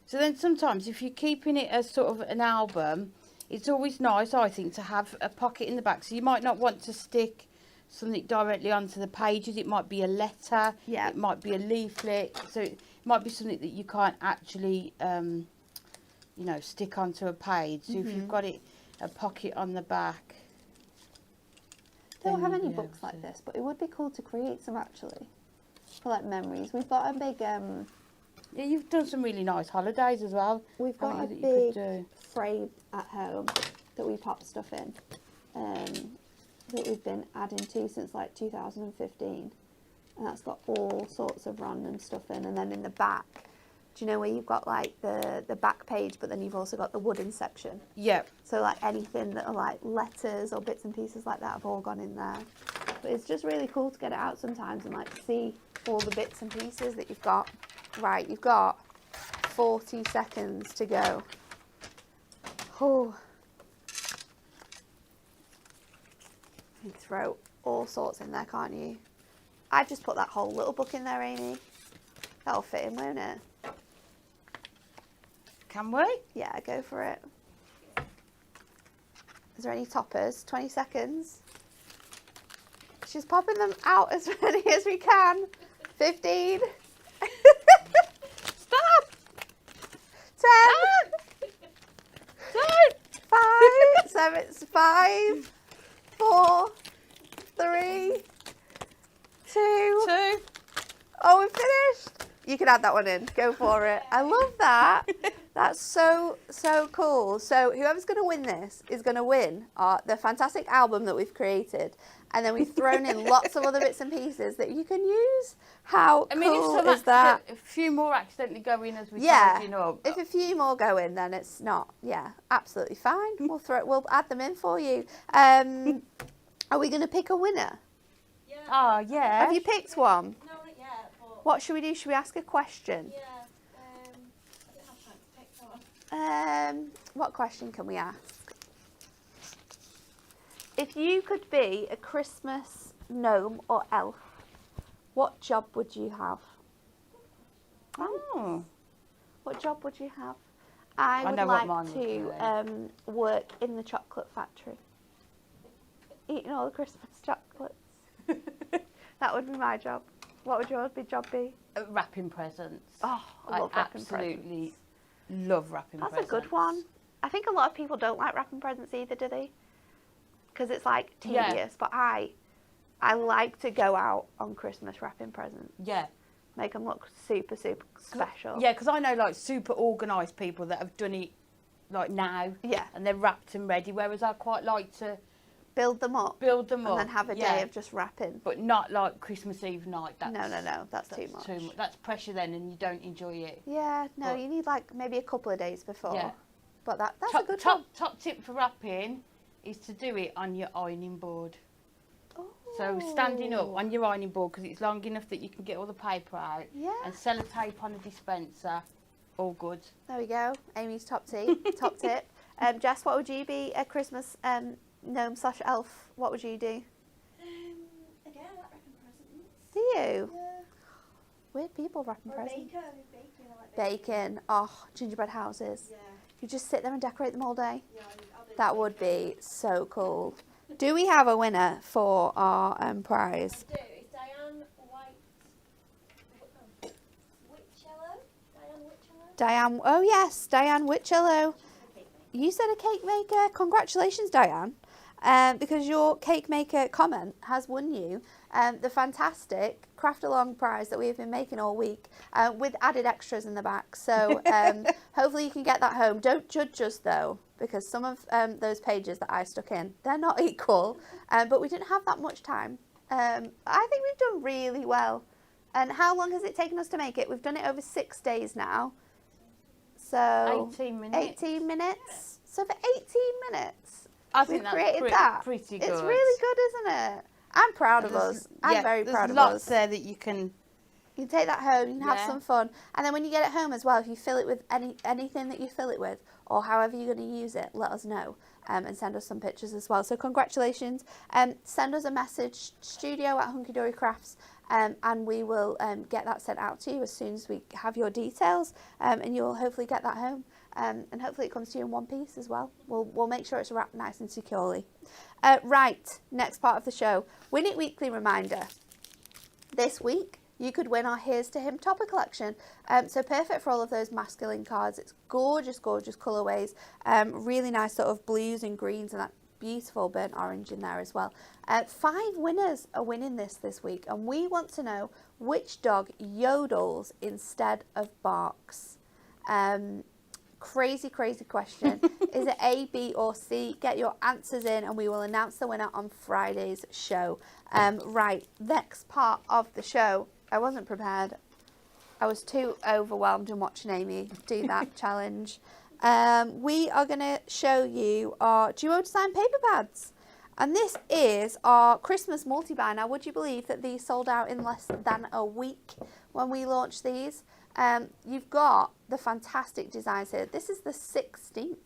So then sometimes if you're keeping it as sort of an album, it's always nice, I think, to have a pocket in the back. So you might not want to stick something directly onto the pages. It might be a letter. Yeah. It might be a leaflet. So it might be something that you can't actually, you know, stick onto a page. So if you've got it, a pocket on the back. They don't then have any you'll be books able like to- this, but it would be cool to create some actually. For like memories. We've got a big Yeah, you've done some really nice holidays as well. we've got a haven't you, that you could big do? frame at home that we pop stuff in. That we've been adding to since like 2015. And that's got all sorts of random stuff in. And then in the back, do you know where you've got like the back page, but then you've also got the wooden section? Yeah. So like anything that are like letters or bits and pieces like that have all gone in there. But it's just really cool to get it out sometimes and like see all the bits and pieces that you've got. Right, you've got 40 seconds to go. Oh. You can throw all sorts in there, can't you? I've just put that whole little book in there, Amy. That'll fit in, won't it? Can we? Yeah, go for it. Is there any toppers? 20 seconds. She's popping them out as many as we can. 15. Stop! 10. Don't! 5. 7. 5. 4. 3. 2. 2. Oh, we're finished. You can add that one in. Go for it. I love that. That's so cool. So whoever's going to win this is going to win the fantastic album that we've created. And then we've thrown in lots of other bits and pieces that you can use. How cool is that? A few more accidentally go in as we Yeah. tidying up. If a few more go in, then it's not. Yeah, absolutely fine. We'll add them in for you. Are we going to pick a winner? Yeah. Oh, yeah. Have you picked one? No, not yet, but What should we do? Should we ask a question? yeah. I didn't have time to pick one. What question can we ask? If you could be a Christmas gnome or elf, what job would you have? Oh. What job would you have? I would know what like mine would to work in the chocolate factory, eating all the Christmas chocolates. That would be my job. What would your job be? Wrapping presents. Oh, I love wrapping absolutely love wrapping presents. presents. That's a good one. I think a lot of people don't like wrapping presents either, do they? Because it's like tedious. Yeah. But I like to go out on Christmas wrapping presents. Yeah. Make them look super, super special. Yeah, because I know like super organised people that have done it like now. Yeah. And they're wrapped and ready, whereas I quite like to Build them up. build them up. And then have a day of just wrapping. But not like Christmas Eve night. That's, No. That's too much. That's pressure then, and you don't enjoy it. Yeah, no, But- you need like maybe a couple of days before. Yeah. But that's a good one. Top tip for wrapping: is to do it on your ironing board. Oh. So standing up on your ironing board, because it's long enough that you can get all the paper out. Yeah. And sellotape on a dispenser. All good. There we go. Amy's top tip. Jess, what would you be a Christmas gnome / elf? What would you do? Again, I like wrapping presents. Do you? Yeah. Weird people wrapping Or presents. bacon. I like Bacon. Oh, gingerbread houses. Yeah. You just sit there and decorate them all day. Yeah, I'll do That would be so cool. Do we have a winner for our prize? I do. It's Diane Witchello. Diane, oh yes, Diane Witchello. You said a cake maker. Congratulations, Diane. Because your cake maker comment has won you the fantastic craft along prize that we have been making all week with added extras in the back. So hopefully you can get that home. Don't judge us though, because some of those pages that I stuck in, they're not equal. But we didn't have that much time. I think we've done really well. And how long has it taken us to make it? We've done it over 6 days now. So 18 minutes. 18 minutes. So for 18 minutes, I think we've that's created that. pretty good. It's really good, isn't it? I'm proud of us. I'm very proud of There's lots us. there that you can... You can take that home, you can have Yeah. some fun. And then when you get it home as well, if you fill it with anything that you fill it with, or however you're going to use it, let us know and send us some pictures as well. So congratulations. Send us a message, studio@hunkydorycrafts, and we will get that sent out to you as soon as we have your details, and you'll hopefully get that home. And hopefully it comes to you in one piece as well. We'll make sure it's wrapped nice and securely. Right, next part of the show. Win It Weekly reminder. This week, you could win our Here's to Him topper collection. So perfect for all of those masculine cards. It's gorgeous, gorgeous colourways. Really nice sort of blues and greens and that beautiful burnt orange in there as well. 5 winners are winning this week. And we want to know which dog yodels instead of barks. Crazy question. Is it A, B or C? Get your answers in and we will announce the winner on Friday's show. Right, next part of the show. I wasn't prepared. I was too overwhelmed in watching Amy do that challenge. We are going to show you our duo design paper pads. And this is our Christmas multi-buy. Now, would you believe that these sold out in less than a week when we launched these? You've got the fantastic designs here. This is the 16th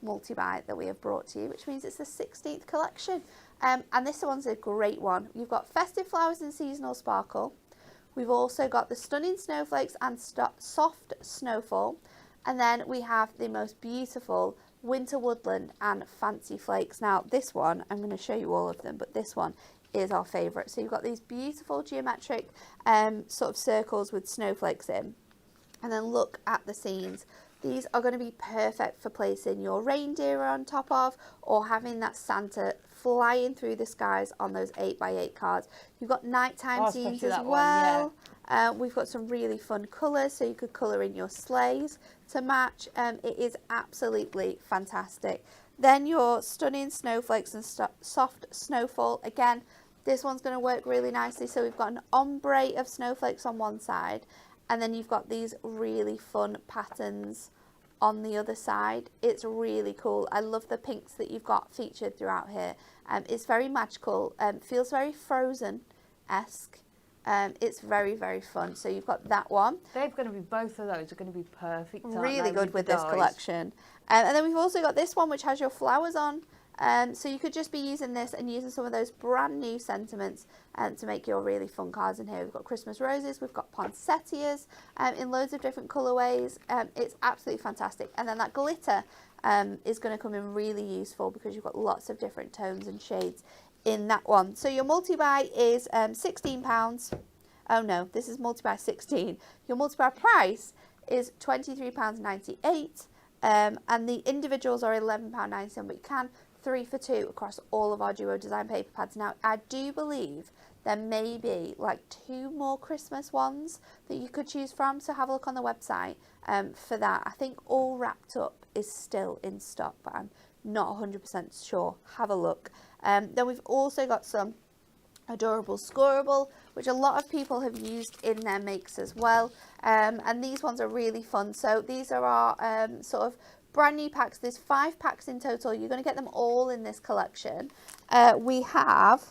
multi-buy that we have brought to you, which means it's the 16th collection. And this one's a great one. You've got festive flowers and seasonal sparkle. We've also got the stunning snowflakes and soft snowfall. And then we have the most beautiful winter woodland and fancy flakes. Now, this one, I'm going to show you all of them, but this one is our favourite. So you've got these beautiful geometric sort of circles with snowflakes in. And then look at the scenes. These are going to be perfect for placing your reindeer on top of, or having that Santa flying through the skies on those 8x8 cards. You've got nighttime scenes as well. We've got some really fun colours, so you could colour in your sleighs to match. It is absolutely fantastic. Then your stunning snowflakes and soft snowfall. Again, this one's going to work really nicely. So we've got an ombre of snowflakes on one side, and then you've got these really fun patterns on the other side. It's really cool. I love the pinks that you've got featured throughout here. It's very magical. Feels very Frozen-esque. It's very, very fun. So you've got that one. They're going to be, both of those are going to be perfect. Really good with this collection. And then we've also got this one, which has your flowers on. So you could just be using this and using some of those brand new sentiments to make your really fun cards in here. We've got Christmas roses, we've got poinsettias in loads of different colourways. It's absolutely fantastic. And then that glitter is going to come in really useful because you've got lots of different tones and shades in that one. So your multi-buy is £16. Oh no, this is multi-buy 16. Your multi-buy price is £23.98. And the individuals are £11.97, but you can 3 for 2 across all of our duo design paper pads. Now, I do believe there may be like 2 more Christmas ones that you could choose from, so have a look on the website for that. I think All Wrapped Up is still in stock, but I'm not 100% sure. Have a look. Then we've also got some adorable scoreable, which a lot of people have used in their makes as well. And these ones are really fun. So these are our sort of brand new packs. There's 5 packs in total. You're going to get them all in this collection. We have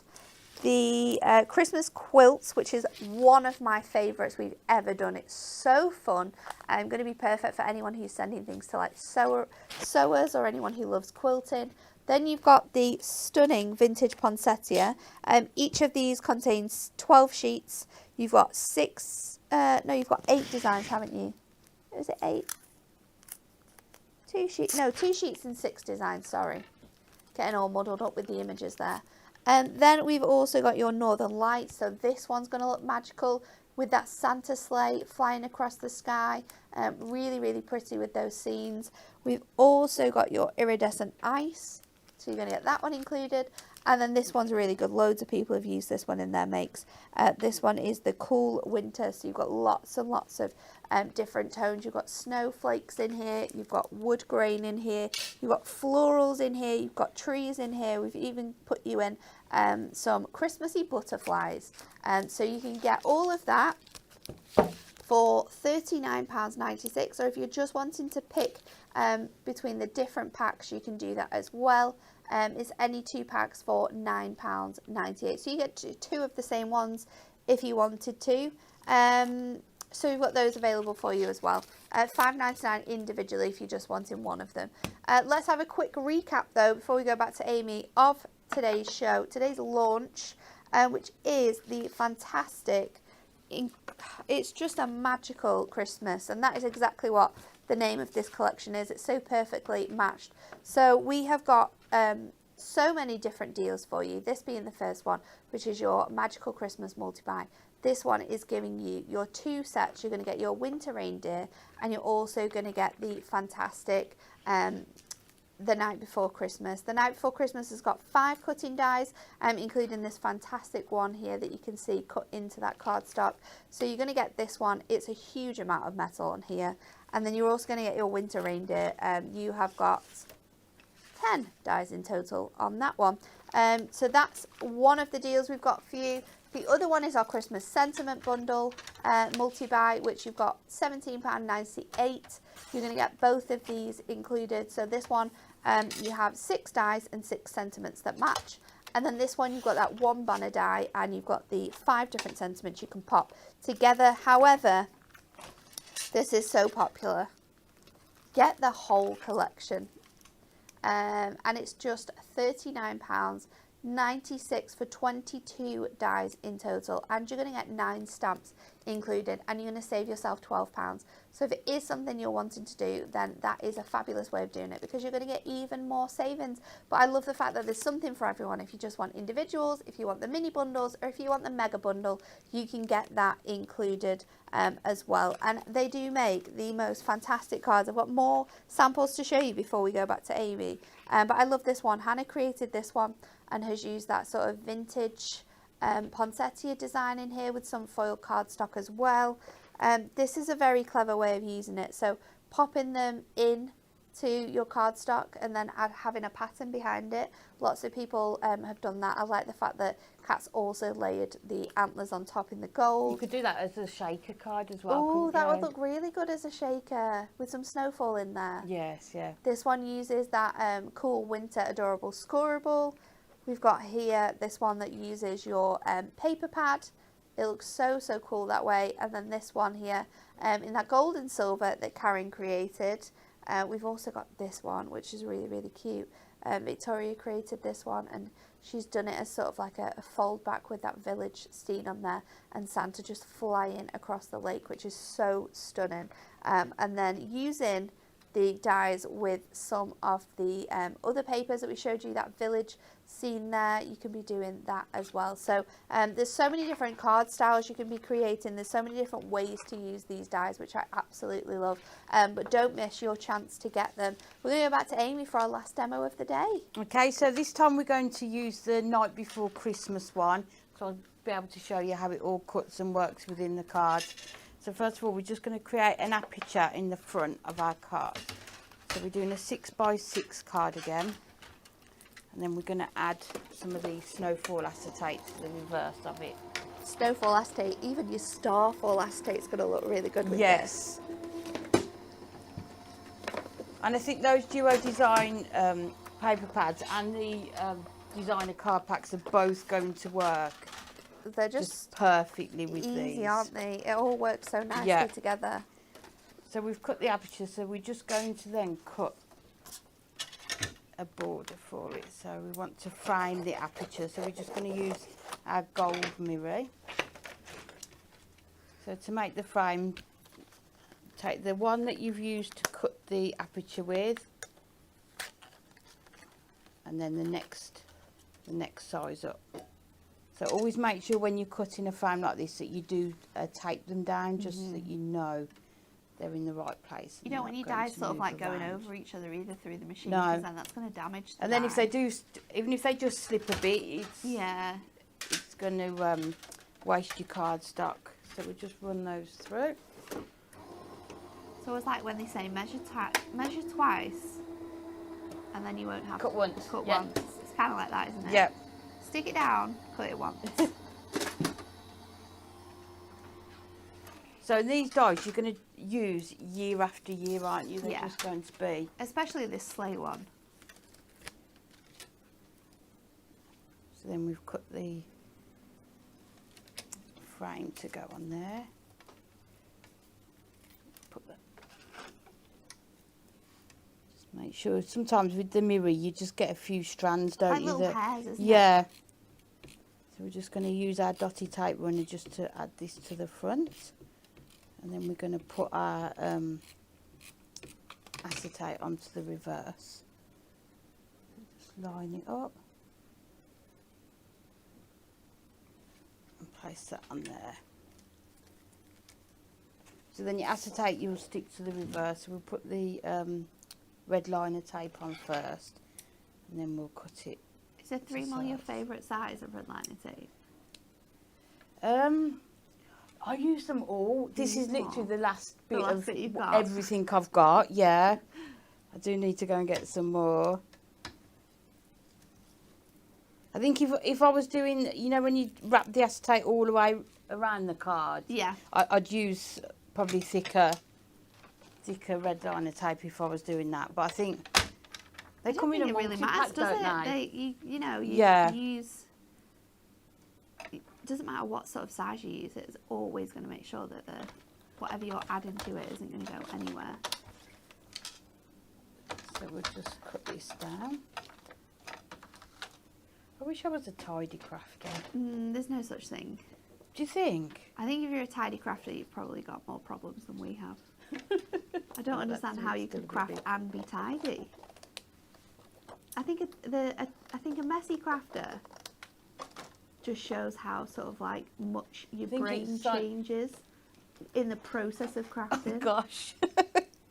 the Christmas quilts, which is one of my favourites we've ever done. It's so fun. Going to be perfect for anyone who's sending things to like sewers or anyone who loves quilting. Then you've got the stunning vintage poinsettia. Each of these contains 12 sheets. You've got 8 designs, haven't you? Is it 8? 2 sheets and 6 designs, sorry. Getting all muddled up with the images there. And then we've also got your Northern Lights. So this one's going to look magical with that Santa sleigh flying across the sky. Really, really pretty with those scenes. We've also got your iridescent ice. So you're going to get that one included. And then this one's really good. Loads of people have used this one in their makes. This one is the cool winter. So you've got lots and lots of different tones. You've got snowflakes in here. You've got wood grain in here. You've got florals in here. You've got trees in here. We've even put you in some Christmassy butterflies. So you can get all of that for £39.96. Or if you're just wanting to pick between the different packs, you can do that as well. It's any 2 packs for £9.98. So you get 2 of the same ones if you wanted to. So we've got those available for you as well. £5.99 individually if you're just wanting one of them. Let's have a quick recap though before we go back to Amy of today's show. Today's launch, which is the fantastic, it's just a magical Christmas, and that is exactly what the name of this collection is. It's so perfectly matched. So we have got so many different deals for you. This being the first one, which is your Magical Christmas multi-buy. This one is giving you your 2 sets. You're going to get your winter reindeer, and you're also going to get the fantastic The Night Before Christmas. The Night Before Christmas has got 5 cutting dies, including this fantastic one here that you can see cut into that cardstock. So you're going to get this one. It's a huge amount of metal on here. And then you're also going to get your winter reindeer. You have got 10 dies in total on that one. So that's one of the deals we've got for you. The other one is our Christmas Sentiment Bundle multi-buy, which you've got £17.98. You're going to get both of these included. So this one, you have 6 dies and 6 sentiments that match. And then this one, you've got that 1 banner die, and you've got the 5 different sentiments you can pop together. However, this is so popular. Get the whole collection. And it's just £39.96 for 22 dies in total, and you're going to get 9 stamps included, and you're going to save yourself £12. So if it is something you're wanting to do, then that is a fabulous way of doing it, because you're going to get even more savings. But I love the fact that there's something for everyone. If you just want individuals, if you want the mini bundles, or if you want the mega bundle, you can get that included as well. And they do make the most fantastic cards. I've got more samples to show you before we go back to Amy, but I love this one. Hannah created this one and has used that sort of vintage poinsettia design in here with some foil cardstock as well. This is a very clever way of using it. So popping them in to your cardstock and then having a pattern behind it. Lots of people have done that. I like the fact that Kat's also layered the antlers on top in the gold. You could do that as a shaker card as well. Oh, that would look really good as a shaker with some snowfall in there. Yes, yeah. This one uses that cool winter adorable scoreable. We've got here this one that uses your paper pad. It looks so, so cool that way. And then this one here in that gold and silver that Karen created. We've also got this one, which is really, really cute. Victoria created this one, and she's done it as sort of like a fold back with that village scene on there, and Santa just flying across the lake, which is so stunning. And then using the dies with some of the other papers that we showed you, that village scene there, you can be doing that as well. So there's so many different card styles you can be creating. There's so many different ways to use these dies, which I absolutely love. But don't miss your chance to get them. We're going to go back to Amy for our last demo of the day. Okay, so this time we're going to use the Night Before Christmas one, so I'll be able to show you how it all cuts and works within the card. So first of all, we're just going to create an aperture in the front of our card. So we're doing a 6x6 card again. And then we're going to add some of the snowfall acetate to the reverse of it. Snowfall acetate, even your starfall acetate is going to look really good with this. And I think those Duo Design paper pads and the designer card packs are both going to work. They're just perfectly with easy, these, aren't they? It all works so nicely together. So we've cut the aperture, so we're just going to then cut a border for it. So we want to frame the aperture, so we're just going to use our gold mirror. So to make the frame, take the one that you've used to cut the aperture with, and then the next size up. So always make sure when you're cutting a frame like this that you do tape them down, just so that you know they're in the right place. You don't want your dies sort of like going over each other either through the machine, No. because then that's going to damage the And then die. if they do, even if they just slip a bit, it's going to waste your card stock. So we just run those through. So it's like when they say measure twice, and then you won't have Cut once. Cut once. It's kind of like that, isn't it? Yeah. Stick it down, cut it once. So these dies you're going to use year after year, aren't you? They're just going to be. Especially this sleigh one. So then we've cut the frame to go on there. Put that. Just make sure. Sometimes with the mirror you just get a few strands, don't Like you? little hairs, isn't it? Yeah. So we're just going to use our dotty tape runner just to add this to the front. And then we're going to put our acetate onto the reverse. Just line it up. And place that on there. So then your acetate you'll stick to the reverse. So we'll put the red liner tape on first. And then we'll cut it. Is a 3mm your favourite size of red liner tape? I use them all. This is literally the last bit of you've got. everything I've got. Yeah, I do need to go and get some more. I think if I was doing, you know, when you wrap the acetate all the way around the card, I'd use probably thicker red liner tape if I was doing that. But I think they come in a multi-pack, don't they? You use. It doesn't matter what sort of size you use, it's always going to make sure that whatever you're adding to it isn't going to go anywhere. So we'll just cut this down. I wish I was a tidy crafter. There's no such thing. Do you think? I think if you're a tidy crafter, you've probably got more problems than we have. I don't understand how you could craft and be tidy. I think a messy crafter just shows how sort of like much your brain changes in the process of crafting. Oh gosh.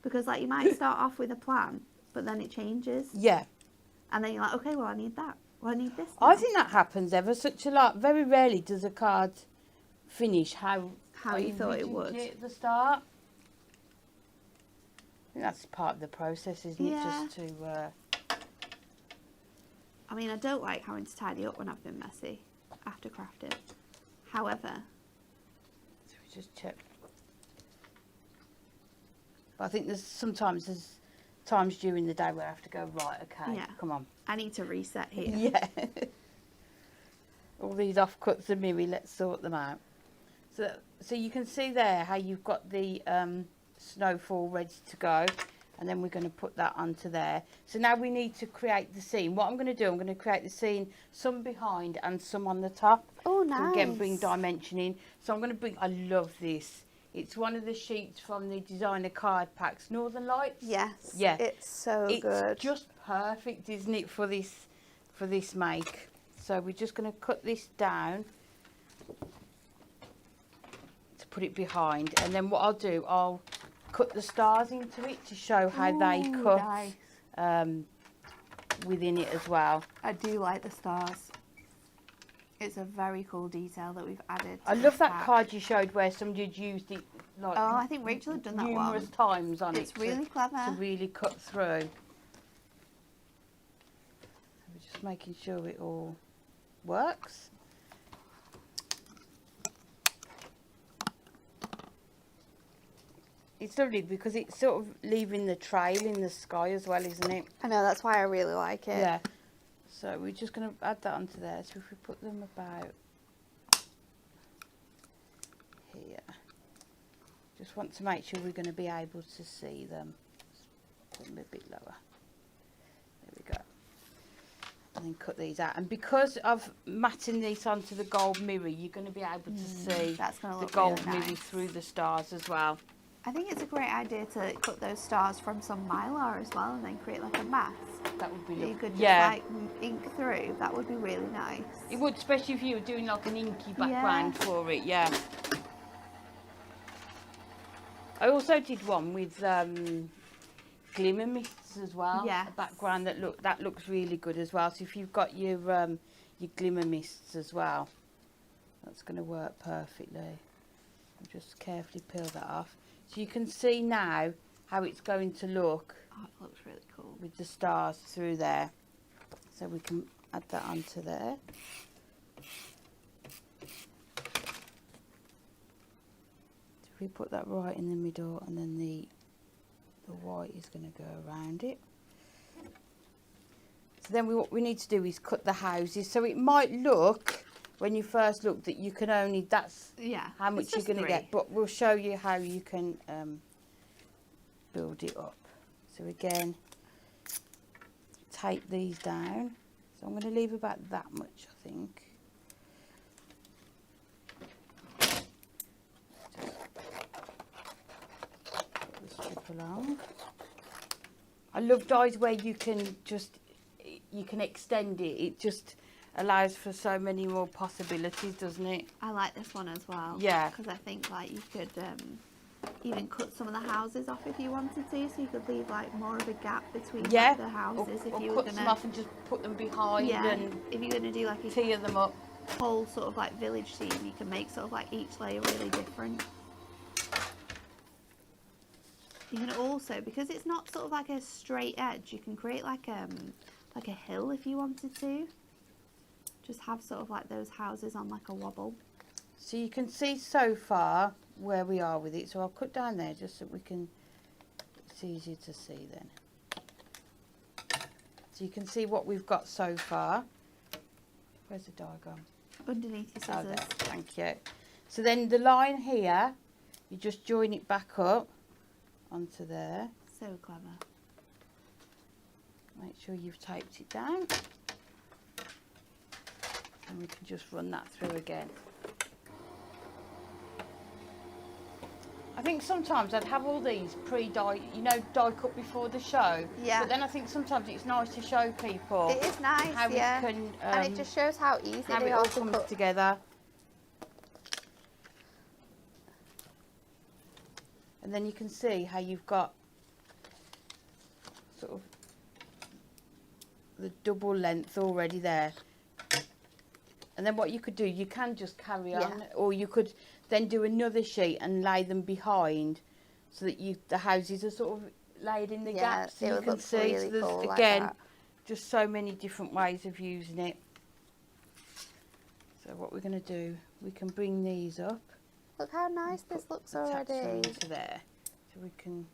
Because like you might start off with a plan, but then it changes. Yeah. And then you're like, okay, well I need that. Well I need this now. I think that happens ever such a lot. Very rarely does a card finish how you thought it would at the start. I think that's part of the process, isn't it? Just to. I mean, I don't like having to tidy up when I've been messy after crafting. However, so we just check. But I think there's times during the day where I have to go, right, okay, come on. I need to reset here. Yeah. All these offcuts of mirror, let's sort them out. So you can see there how you've got the snowfall ready to go. And then we're going to put that onto there. So now we need to create the scene. What I'm going to do, I'm going to create the scene, some behind and some on the top. Oh, nice. So again, bring dimension in. So I'm going to bring, I love this. It's one of the sheets from the designer card packs, Northern Lights. Yes. Yeah. It's so good. It's just perfect, isn't it, for this make. So we're just going to cut this down to put it behind. And then what I'll do, I'll cut the stars into it to show how they cut within it as well. I do like the stars. It's a very cool detail that we've added. I love that card you showed where somebody had used it like I think Rachel had done that numerous times on it. It's really clever. To really cut through. We're just making sure it all works. It's lovely because it's sort of leaving the trail in the sky as well, isn't it? I know, that's why I really like it. Yeah. So we're just going to add that onto there. So if we put them about here, just want to make sure we're going to be able to see them. Put them a bit lower. There we go. And then cut these out. And because of matting these onto the gold mirror, you're going to be able to see the gold really mirror nice through the stars as well. I think it's a great idea to cut those stars from some mylar as well and then create like a mask. That would be You lovely. could just like ink through. That would be really nice. It would, especially if you were doing like an inky background for it, yeah. I also did one with glimmer mists as well. Yeah. A background that looks really good as well. So if you've got your glimmer mists as well, that's going to work perfectly. I'll just carefully peel that off. So you can see now how it's going to look. Oh, it looks really cool. With the stars through there. So we can add that onto there. So if we put that right in the middle, and then the white is going to go around it. So then what we need to do is cut the houses. So it might look, when you first look, that you can only, that's how much you're going to get. But we'll show you how you can build it up. So again, take these down. So I'm going to leave about that much, I think. Just put the strip along. I love dyes where you can extend it. It just allows for so many more possibilities, doesn't it? I like this one as well. Yeah. Because I think like you could even cut some of the houses off if you wanted to, so you could leave like more of a gap between like, the houses if you were cut some off and just put them behind and if you're gonna do like a tier them up. whole sort of like village scene, you can make sort of like each layer really different. You can also, because it's not sort of like a straight edge, you can create like a hill if you wanted to. Just have sort of like those houses on like a wobble. So you can see so far where we are with it. So I'll cut down there just so we can, it's easier to see then. So you can see what we've got so far. Where's the die gone? Underneath your Oh, scissors. there. Thank you. So then the line here, you just join it back up onto there. So clever. Make sure you've taped it down. And we can just run that through again. I think sometimes I'd have all these pre-die, die cut before the show. Yeah. But then I think sometimes it's nice to show people. It is nice, how yeah. it can, and it just shows how easy how they it are all to comes cut. together. And then you can see how you've got sort of the double length already there. And then what you could do, you can just carry on, or you could then do another sheet and lay them behind, so that the houses are sort of laid in the gaps. So you can see. Really so there's cool again like just so many different ways of using it. So what we're going to do, we can bring these up. Look how nice this looks Attach them already. to there, so we can.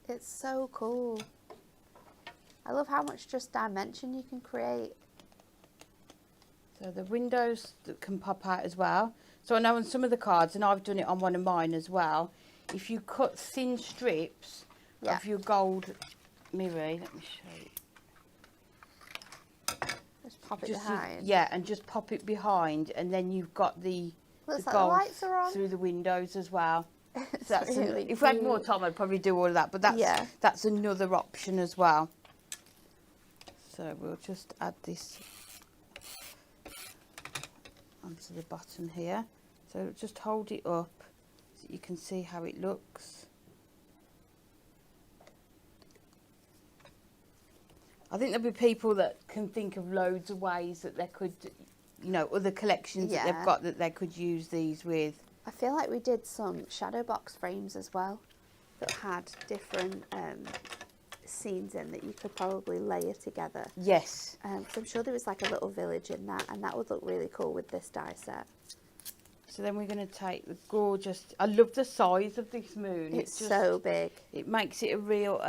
It's so cool. I love how much just dimension you can create. So the windows that can pop out as well. So I know on some of the cards, and I've done it on one of mine as well, if you cut thin strips of your gold mirror, let me show you. Just pop it behind. Yeah, and just pop it behind, and then you've got the Looks like gold the lights are on. through the windows as well. It's So that's really if we had more cute. time, I'd probably do all of that, but that's another option as well. So we'll just add this onto the bottom here. So just hold it up so you can see how it looks. I think there'll be people that can think of loads of ways that they could, other collections that they've got that they could use these with. I feel like we did some shadow box frames as well that had different scenes in that you could probably layer together. Yes. So I'm sure there was like a little village in that, and that would look really cool with this die set. So then we're going to take the gorgeous, I love the size of this moon. It's so big. It makes it a real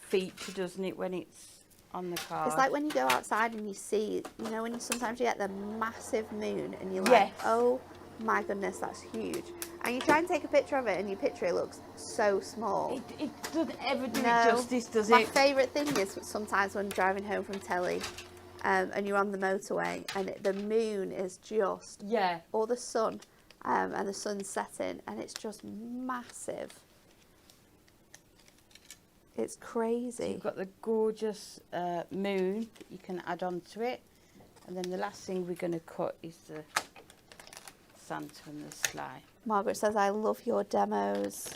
feature, doesn't it, when it's on the card. It's like when you go outside and you see, you know, when sometimes you get the massive moon and you're like, Yes. oh my goodness, that's huge. And you try and take a picture of it and your picture looks so small. It doesn't ever do it No. justice, does My it? favourite thing is sometimes when driving home from telly and you're on the motorway and the moon is just, Yeah. or the sun, and the sun's setting and it's just massive. It's crazy. You've got the gorgeous moon you can add on to it. And then the last thing we're going to cut is the Santa and the sleigh. Margaret says, I love your demos.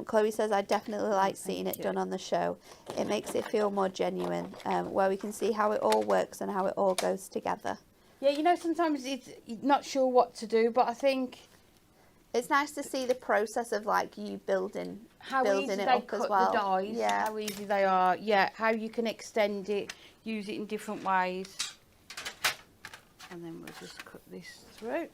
Chloe says, I definitely like seeing it done on the show. It makes it feel more genuine, where we can see how it all works and how it all goes together. Yeah, you know, sometimes it's you're not sure what to do, but I think it's nice to see the process of like you building easy it they up cut as well. the dies, Yeah. how easy they are, yeah, how you can extend it, use it in different ways. And then we'll just cut this through.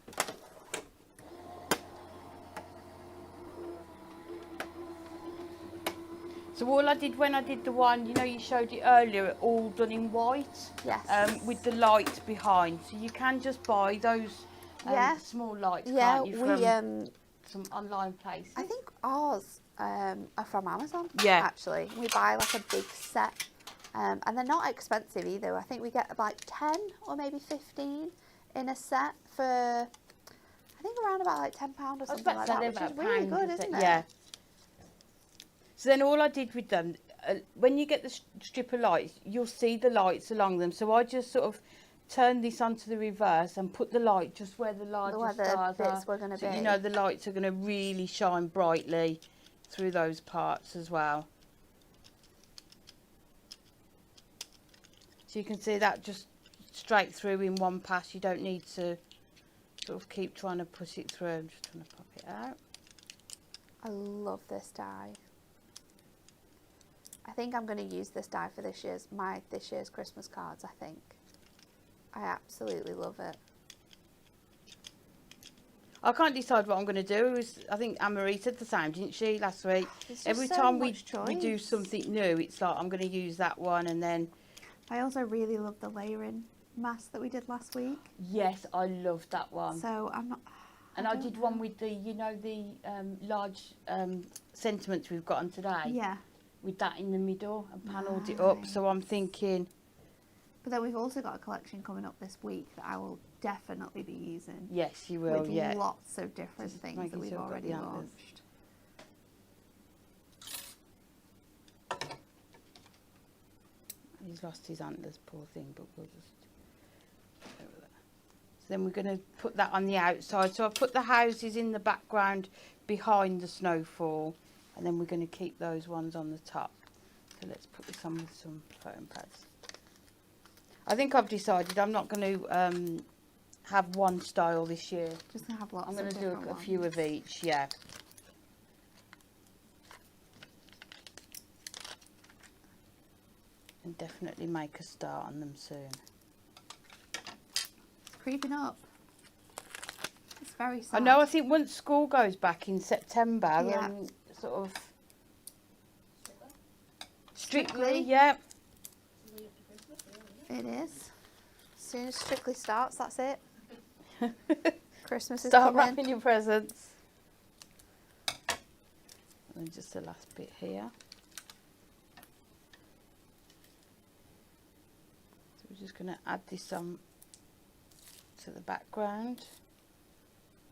So all I did when I did the one, you know, you showed it earlier, all done in white. Yes. With the light behind. So you can just buy those Yeah. small lights, Yeah, can't you, we from some online places. I think ours are from Amazon. Yeah. Actually, we buy like a big set, and they're not expensive either. I think we get like 10 or maybe 15 in a set for, I think around about like £10 or something like that, which is really good, isn't it? Yeah. So then all I did with them, when you get the strip of lights, you'll see the lights along them. So I just sort of turn this onto the reverse and put the light just where the largest stars bits were going to so be. you know the lights are going to really shine brightly through those parts as well. So you can see that just straight through in one pass. You don't need to sort of keep trying to push it through. I'm just trying to pop it out. I love this die. I think I'm going to use this die for this year's Christmas cards. I think I absolutely love it. I can't decide what I'm going to do. I think Anne-Marie said the same, didn't she, last week? Every time we do something new, it's like I'm going to use that one, and then. I also really love the layering mask that we did last week. Yes, I loved that one. So I'm not. And I did one with the, you know, the large sentiments we've got on today. Yeah. With that in the middle and panelled it up. So I'm thinking. But then we've also got a collection coming up this week that I will definitely be using. Yes, you will. With yeah. lots of different things that we've already launched. He's lost his antlers, poor thing, but we'll just. So then we're going to put that on the outside. So I've put the houses in the background behind the snowfall, and then we're going to keep those ones on the top. So let's put this on with some foam pads. I think I've decided I'm not going to have one style this year. Just going to have lots I'm of going to do a few of each, yeah. And definitely make a start on them soon. It's creeping up. It's very sad. I know, I think once school goes back in September, Yeah. then sort of Strictly? yeah. It is. As soon as Strictly starts, that's it. Christmas is Start coming. wrapping your presents. And then just the last bit here. So we're just going to add this on to the background.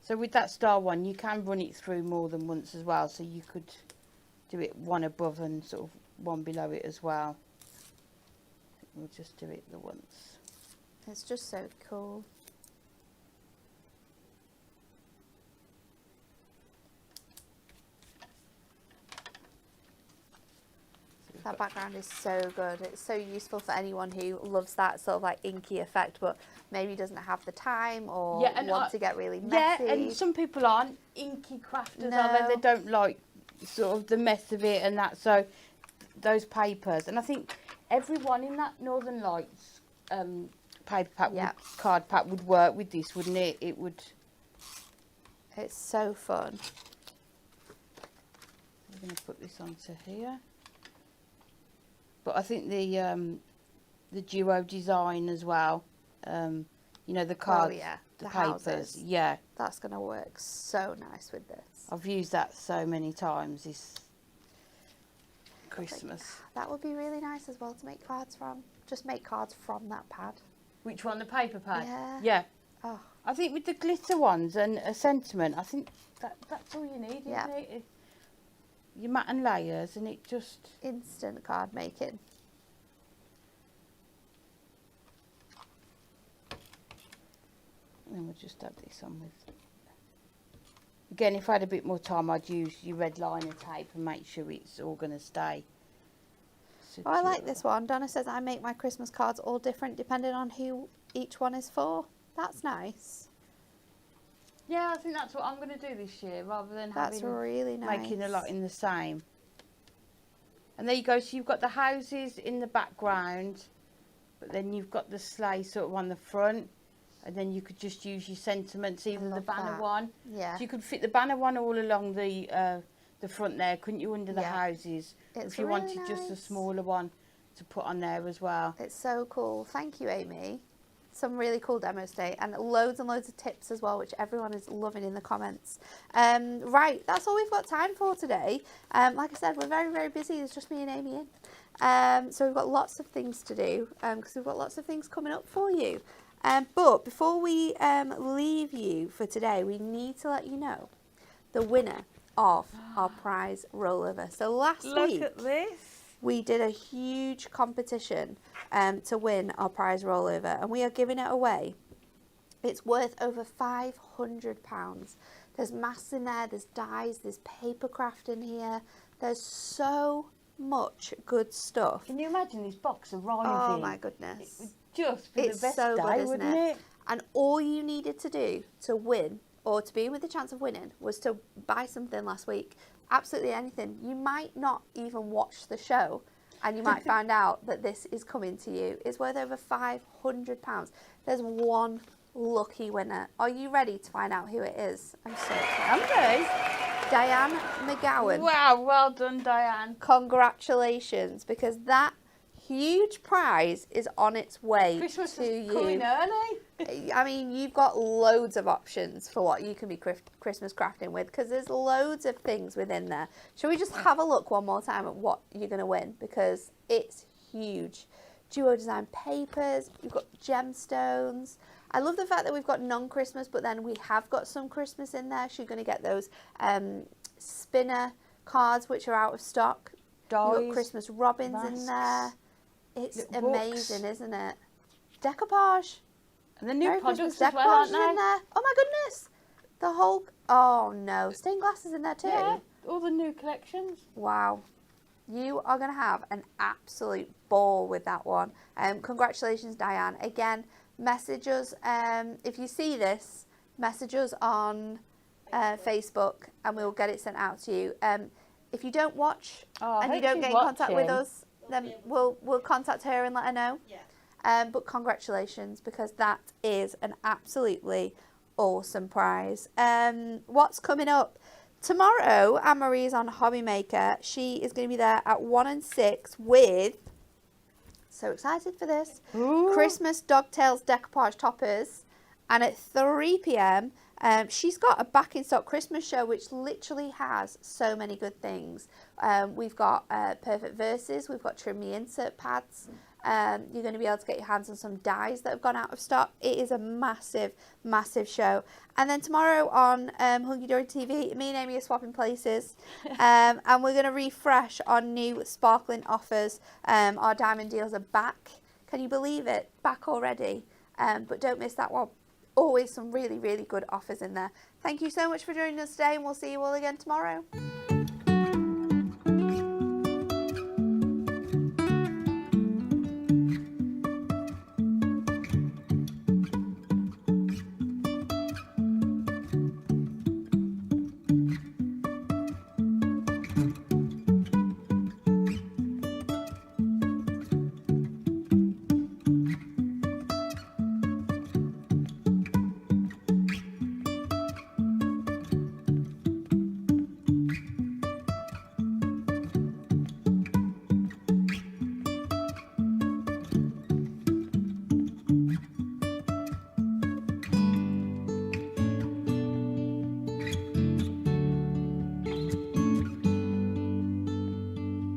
So with that star one, you can run it through more than once as well. So you could do it one above and sort of one below it as well. We'll just do it the once. It's just so cool. That background is so good. It's so useful for anyone who loves that sort of like inky effect, but maybe doesn't have the time or want to get really messy. Yeah, and some people aren't inky crafters, are they? They don't like sort of the mess of it and that. So those papers, and I think everyone in that Northern Lights paper pack, card pack would work with this, wouldn't it? It would It's so fun. I'm going to put this onto here. But I think the duo design as well, you know, the cards, the papers, houses. yeah. That's going to work so nice with this. I've used that so many times this Christmas. That would be really nice as well to make cards from. Just make cards from that pad. Which one, the paper pad? Yeah. Yeah. Oh. I think with the glitter ones and a sentiment, I think that's all you need, Yeah. isn't it? Your mat and layers, and it just... Instant card making. And then we'll just add this on with... Again, if I had a bit more time, I'd use your red liner tape and make sure it's all going to stay secure. Oh, I like this one. Donna says, I make my Christmas cards all different depending on who each one is for. That's nice. Yeah, I think that's what I'm going to do this year, rather than really nice. making a lot in the same. And there you go. So you've got the houses in the background, but then you've got the sleigh sort of on the front. And then you could just use your sentiments, even the banner one. Yeah. So you could fit the banner one all along the front there, couldn't you, under the houses? It's if you really wanted just a nice. smaller one to put on there as well. It's so cool. Thank you, Amy. Some really cool demos today, and loads of tips as well, which everyone is loving in the comments. Right, that's all we've got time for today. Like I said, we're very, very busy. There's just me and Amy in. So we've got lots of things to do, because we've got lots of things coming up for you. But before we leave you for today, we need to let you know the winner of our prize rollover. So last week, Look at this. we did a huge competition to win our prize rollover, and we are giving it away. It's worth over £500. There's maths in there, there's dies, there's paper craft in here. There's so much good stuff. Can you imagine this box arriving? Oh my goodness. It would just be It's the best so day, good, isn't wouldn't it? And all you needed to do to win, or to be with the chance of winning, was to buy something last week. Absolutely anything. You might not even watch the show, and you might find out that this is coming to you. It's worth over £500. There's one lucky winner. Are you ready to find out who it is? I'm so excited. Okay. Diane McGowan. Wow, well done, Diane. Congratulations, because that huge prize is on its way Christmas to is you. coming early. I mean, you've got loads of options for what you can be Christmas crafting with, because there's loads of things within there. Shall we just have a look one more time at what you're going to win, because it's huge. Duo design papers, you've got gemstones. I love the fact that we've got non-Christmas, but then we have got some Christmas in there. So you're going to get those spinner cards, which are out of stock. You've got Christmas robins in there. It's amazing, isn't it? Decoupage. And the new Merry products Christmas as well, aren't decoupage they? in there. Oh my goodness. The whole, oh no, stained glass is in there too. Yeah, all the new collections. Wow. You are going to have an absolute ball with that one. Congratulations, Diane. Again, message us. If you see this, message us on Facebook and we'll get it sent out to you. If you don't watch and you don't get in contact with us, then we'll contact her and let her know. Yeah. But congratulations, because that is an absolutely awesome prize. What's coming up? Tomorrow, Anne-Marie is on Hobby Maker. She is going to be there at 1 and 6 with, so excited for this, Christmas Dogtails decoupage toppers. And at 3 p.m, she's got a back in stock Christmas show, which literally has so many good things. We've got Perfect Verses, we've got Trim Me Insert pads. You're going to be able to get your hands on some dies that have gone out of stock. It is a massive, massive show. And then tomorrow on Hunky Dory TV, me and Amy are swapping places. And we're going to refresh our new sparkling offers. Our diamond deals are back. Can you believe it? Back already. But don't miss that one. Always some really, really good offers in there. Thank you so much for joining us today, and we'll see you all again tomorrow.